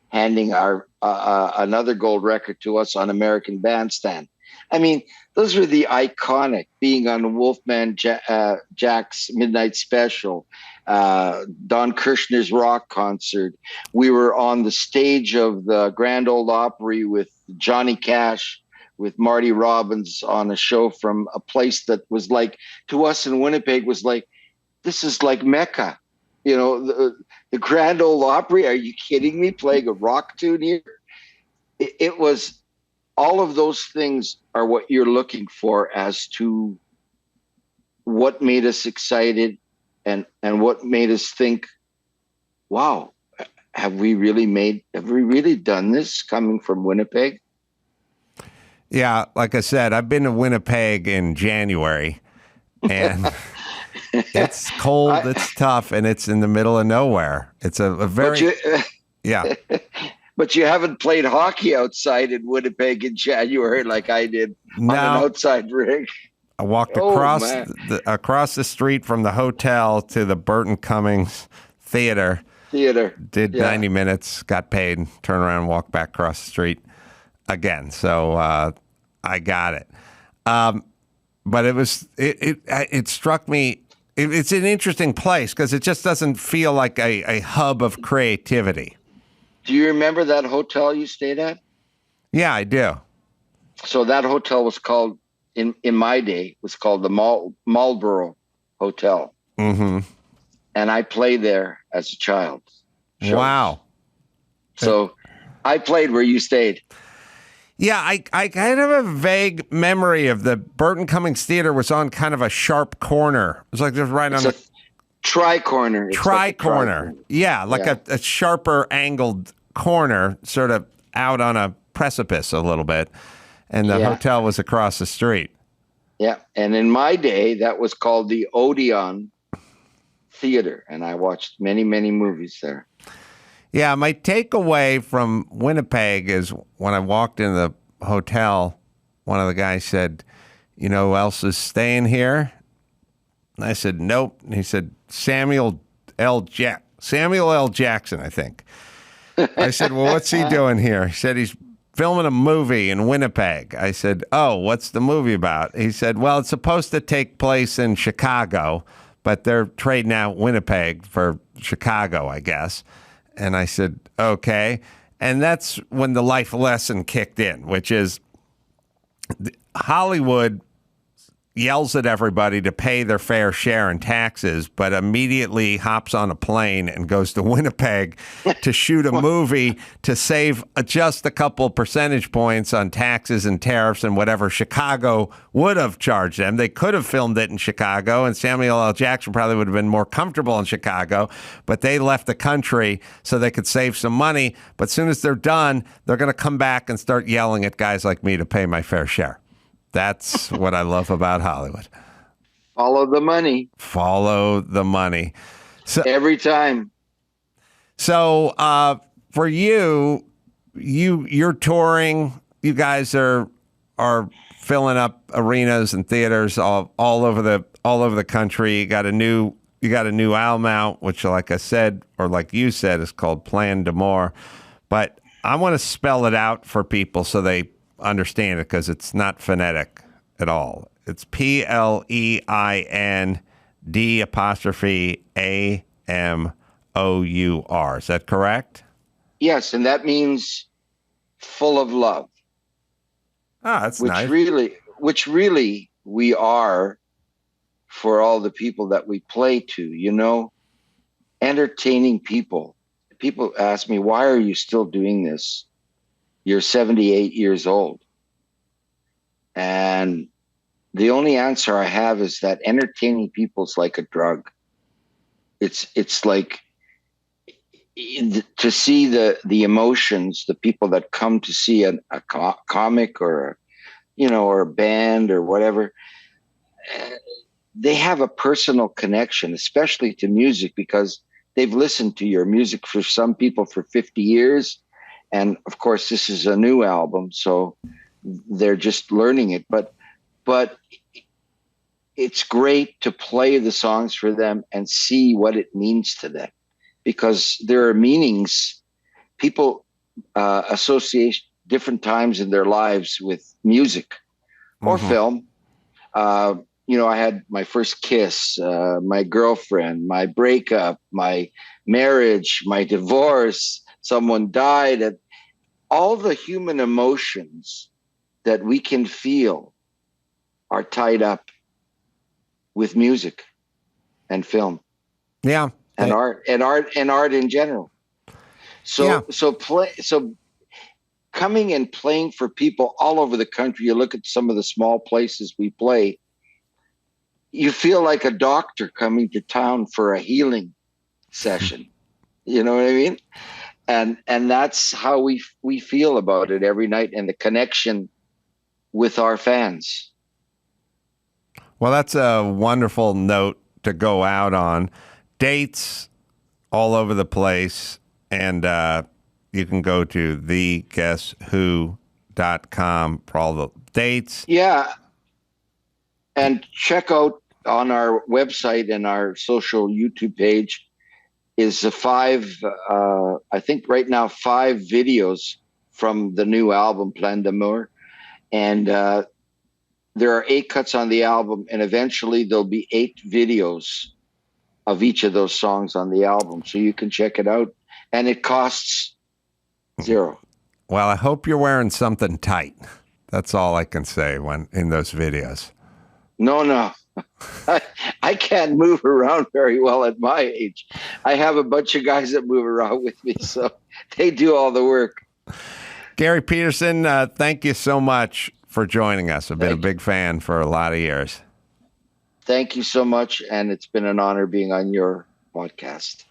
S10: handing our another gold record to us on American Bandstand. I mean, those were the iconic, being on Wolfman Jack's Midnight Special, Don Kirshner's rock concert. We were on the stage of the Grand Ole Opry with Johnny Cash, with Marty Robbins, on a show from a place that was like, to us in Winnipeg, was like, this is like Mecca. The Grand Ole Opry, are you kidding me? Playing a rock tune here? It was, all of those things are what you're looking for as to what made us excited and what made us think, wow, have we really done this coming from Winnipeg?
S1: Yeah, like I said, I've been to Winnipeg in January, and it's cold, it's tough, and it's in the middle of nowhere. It's a very Yeah.
S10: But you haven't played hockey outside in Winnipeg in January like I did on an outside rink.
S1: I walked
S10: Oh,
S1: across
S10: man.
S1: across the street from the hotel to the Burton Cummings Theater. Did 90 minutes, got paid, turned around and walked back across the street again. So I got it. But it struck me. It's an interesting place because it just doesn't feel like a hub of creativity.
S10: Do you remember that hotel you stayed at?
S1: Yeah, I do.
S10: So that hotel was called, in my day, was called the Marlborough Hotel.
S1: Mm-hmm.
S10: And I played there as a child.
S1: Wow.
S10: So I played where you stayed.
S1: Yeah, I kind of have a vague memory of the Burton Cummings Theater was on kind of a sharp corner. It was like just right on the
S10: tri-corner.
S1: Tri-corner. Yeah, like a sharper angled corner, sort of out on a precipice a little bit. And the hotel was across the street.
S10: Yeah, and in my day, that was called the Odeon Theater, and I watched many, many movies there.
S1: Yeah, my takeaway from Winnipeg is when I walked in the hotel, one of the guys said, "You know who else is staying here?" And I said, "Nope." And he said, Samuel L. Jackson, I think. I said, "Well, what's he doing here?" He said, "He's filming a movie in Winnipeg." I said, "Oh, what's the movie about?" He said, "Well, it's supposed to take place in Chicago, but they're trading out Winnipeg for Chicago, I guess." And I said, "Okay." And that's when the life lesson kicked in, which is Hollywood yells at everybody to pay their fair share in taxes, but immediately hops on a plane and goes to Winnipeg to shoot a movie to save just a couple percentage points on taxes and tariffs and whatever Chicago would have charged them. They could have filmed it in Chicago, and Samuel L. Jackson probably would have been more comfortable in Chicago, but they left the country so they could save some money. But as soon as they're done, they're going to come back and start yelling at guys like me to pay my fair share. That's what I love about Hollywood.
S10: Follow the money.
S1: Follow the money. So
S10: every time.
S1: So for you're touring. You guys are filling up arenas and theaters all over the country. You got a new album out, which, like I said, or like you said, is called Plein D'Amour. But I want to spell it out for people so they understand it, because it's not phonetic at all. It's PLEIND''AMOUR. Is that correct?
S10: Yes, and that means full of love.
S1: Ah, that's nice.
S10: Which really we are for all the people that we play to, entertaining people. People ask me, why are you still doing this? You're 78 years old. And the only answer I have is that entertaining people is like a drug. It's like to see the emotions, the people that come to see a comic or a band or whatever, they have a personal connection, especially to music, because they've listened to your music for some people for 50 years. And of course, this is a new album, so they're just learning it. But it's great to play the songs for them and see what it means to them, because there are meanings. People associate different times in their lives with music or film. I had my first kiss, my girlfriend, my breakup, my marriage, my divorce, someone died. And all the human emotions that we can feel are tied up with music and film.
S1: Yeah.
S10: And art in general. So coming and playing for people all over the country, you look at some of the small places we play, you feel like a doctor coming to town for a healing session. You know what I mean? And that's how we feel about it every night, and the connection with our fans.
S1: Well, that's a wonderful note to go out on. Dates all over the place, and you can go to theguesswho.com for all the dates.
S10: Yeah. And check out on our website and our social YouTube page is I think right now, 5 videos from the new album, Plein D'Amour. And there are 8 cuts on the album, and eventually there'll be 8 videos of each of those songs on the album. So you can check it out. And it costs $0.
S1: Well, I hope you're wearing something tight. That's all I can say when in those videos.
S10: No. I can't move around very well at my age. I have a bunch of guys that move around with me, so they do all the work.
S1: Garry Peterson, thank you so much for joining us. I've been a big fan for a lot of years.
S10: Thank you so much, and it's been an honor being on your podcast.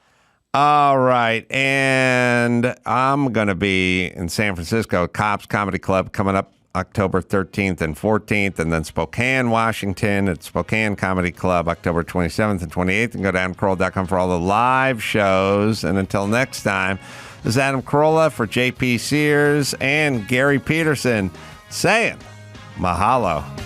S1: All right, and I'm going to be in San Francisco, Cops Comedy Club, coming up October 13th and 14th, and then Spokane, Washington at Spokane Comedy Club, October 27th and 28th, and go down to Carolla.com for all the live shows. And until next time, this is Adam Carolla for JP Sears and Garry Peterson saying mahalo.